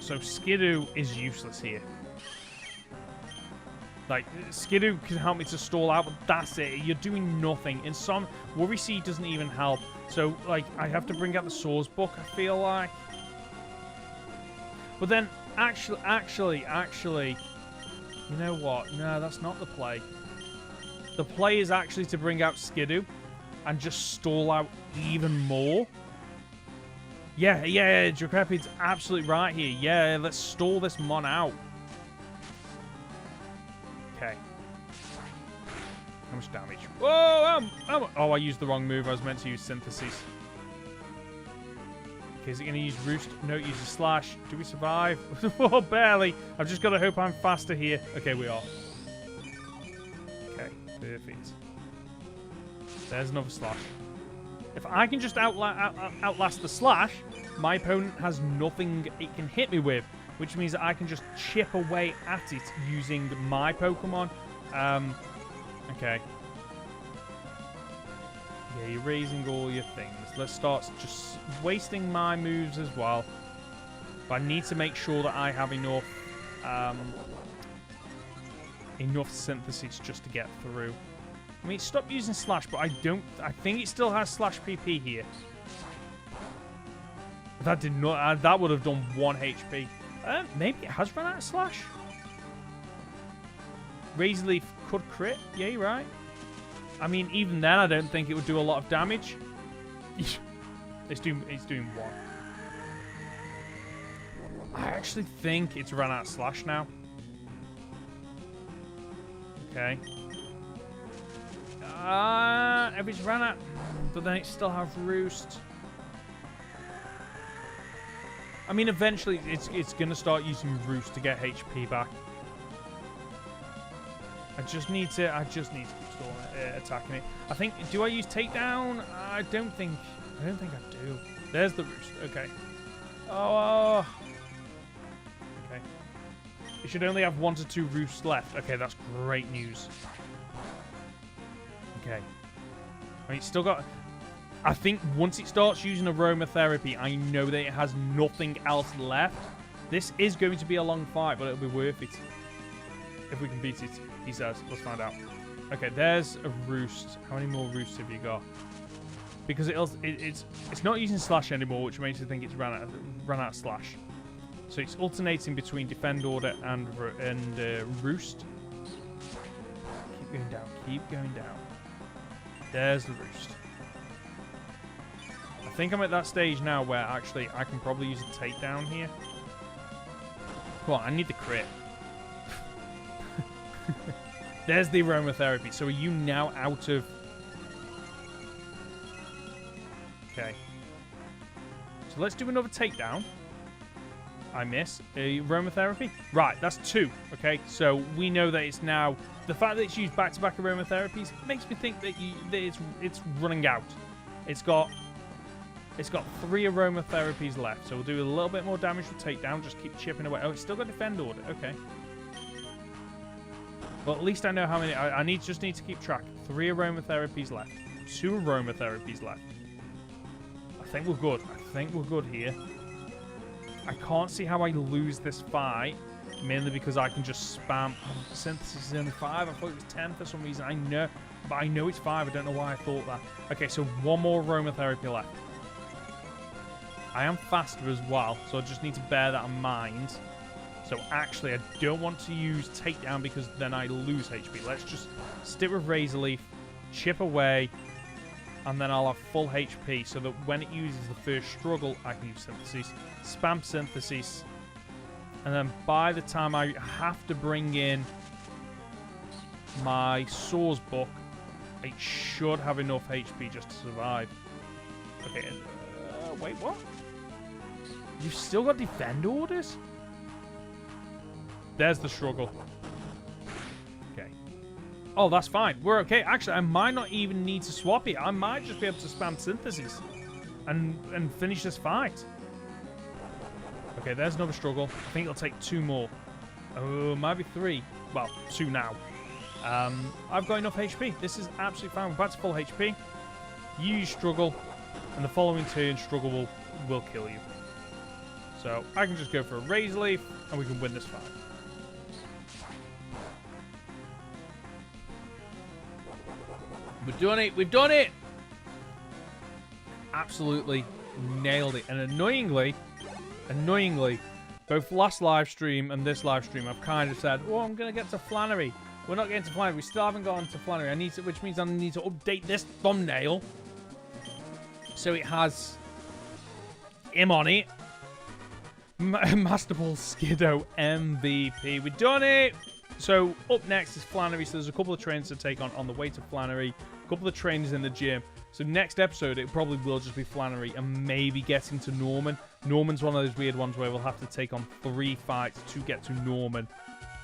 Speaker 1: So Skidoo is useless here. Like, Skidoo can help me to stall out, but that's it. You're doing nothing. In some, Worry Seed doesn't even help. So, like, I have to bring out the Swords Book, I feel like. But then, actually, you know what? No, that's not the play. The play is actually to bring out Skidoo and just stall out even more. Yeah, Decrepit's absolutely right here. Yeah, let's stall this mon out. Okay. How much damage? Whoa! Oh, I used the wrong move. I was meant to use Synthesis. Okay, is it going to use Roost? No, it uses Slash. Do we survive? Oh, barely. I've just got to hope I'm faster here. Okay, we are. Okay, perfect. There's another Slash. If I can just outlast the Slash, my opponent has nothing it can hit me with, which means that I can just chip away at it using my Pokemon. Okay. Yeah, you're raising all your things. Let's start just wasting my moves as well. But I need to make sure that I have enough enough Synthesis just to get through. I mean, stop using Slash, but I think it still has Slash PP here. That did not. That would have done 1 HP. Maybe it has run out of Slash. Razor Leaf could crit. Yeah, you're right. I mean, even then, I don't think it would do a lot of damage. It's doing 1. I actually think it's run out of Slash now. Okay. If it's ran out, but then it still have Roost. I mean, eventually it's gonna start using Roost to get HP back. I just need to keep attacking it. I think. Do I use Takedown? I don't think I do. There's the Roost. Okay. Oh. Okay. It should only have 1 to 2 Roosts left. Okay, that's great news. Okay. I mean, it's still got... I think once it starts using aromatherapy, I know that it has nothing else left. This is going to be a long fight, but it'll be worth it. If we can beat it, he says. Let's find out. Okay, there's a Roost. How many more Roosts have you got? Because it's not using Slash anymore, which makes me think it's run out of Slash. So it's alternating between Defend Order and Roost. keep going down. There's the roost. I think I'm at that stage now where actually I can probably use a takedown here. Come on, I need the crit. There's the aromatherapy. So are you now out of... Okay. So let's do another takedown. I miss. Aromatherapy? Right, that's 2. Okay, so we know that it's now... The fact that it's used back-to-back aromatherapies makes me think that, it's running out. It's got 3 aromatherapies left, so we'll do a little bit more damage with takedown. Just keep chipping away. Oh, it's still got defend order. Okay. Well, at least I know how many... I just need to keep track. 3 aromatherapies left. 2 aromatherapies left. I think we're good. I think we're good here. I can't see how I lose this fight. Mainly because I can just spam. Oh, synthesis is only 5. I thought it was 10 for some reason. I know. But I know it's 5. I don't know why I thought that. Okay, so 1 more aromatherapy left. I am faster as well, so I just need to bear that in mind. So actually, I don't want to use takedown because then I lose HP. Let's just stick with Razor Leaf, chip away, and then I'll have full HP so that when it uses the first struggle, I can use Synthesis. Spam Synthesis. And then by the time I have to bring in my Source Book, it should have enough HP just to survive. Okay, wait, what? You've still got defend orders? There's the struggle. Okay. Oh, that's fine. We're okay. Actually, I might not even need to swap it. I might just be able to spam Synthesis and finish this fight. Okay, there's another struggle. I think it'll take 2 more. Oh, might be 3. Well, 2 now. I've got enough HP. This is absolutely fine. We're back to full HP. You use struggle, and the following turn, struggle will kill you. So I can just go for a Razor Leaf, and we can win this fight. We've done it. We've done it. Absolutely nailed it. And annoyingly, both last live stream and this live stream, I've kind of said, oh, I'm going to get to Flannery. We're not getting to Flannery. We still haven't gotten to Flannery. Which means I need to update this thumbnail so it has him on it. Master Ball Skiddo MVP. We've done it. So up next is Flannery. So there's a couple of trainers to take on the way to Flannery. A couple of trainers in the gym. So next episode, it probably will just be Flannery and maybe getting to Norman. Norman's one of those weird ones where we'll have to take on 3 fights to get to Norman.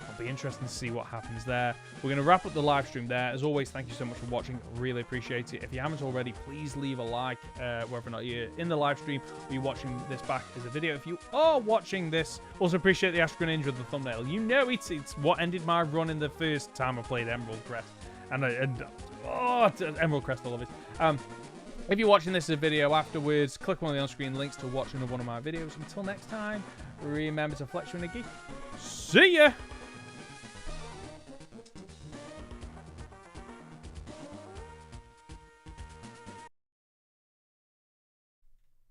Speaker 1: It'll be interesting to see what happens there. We're going to wrap up the live stream there. As always, thank you so much for watching. Really appreciate it. If you haven't already, please leave a like, whether or not you're in the live stream or you're watching this back as a video. If you are watching this, also appreciate the Astro Ninja of the thumbnail. You know it's what ended my run in the first time I played Emerald Crest. Emerald Crest, I love it. If you're watching this as a video afterwards, click one of the on-screen links to watch another one of my videos. Until next time, remember to flex your geek. See ya!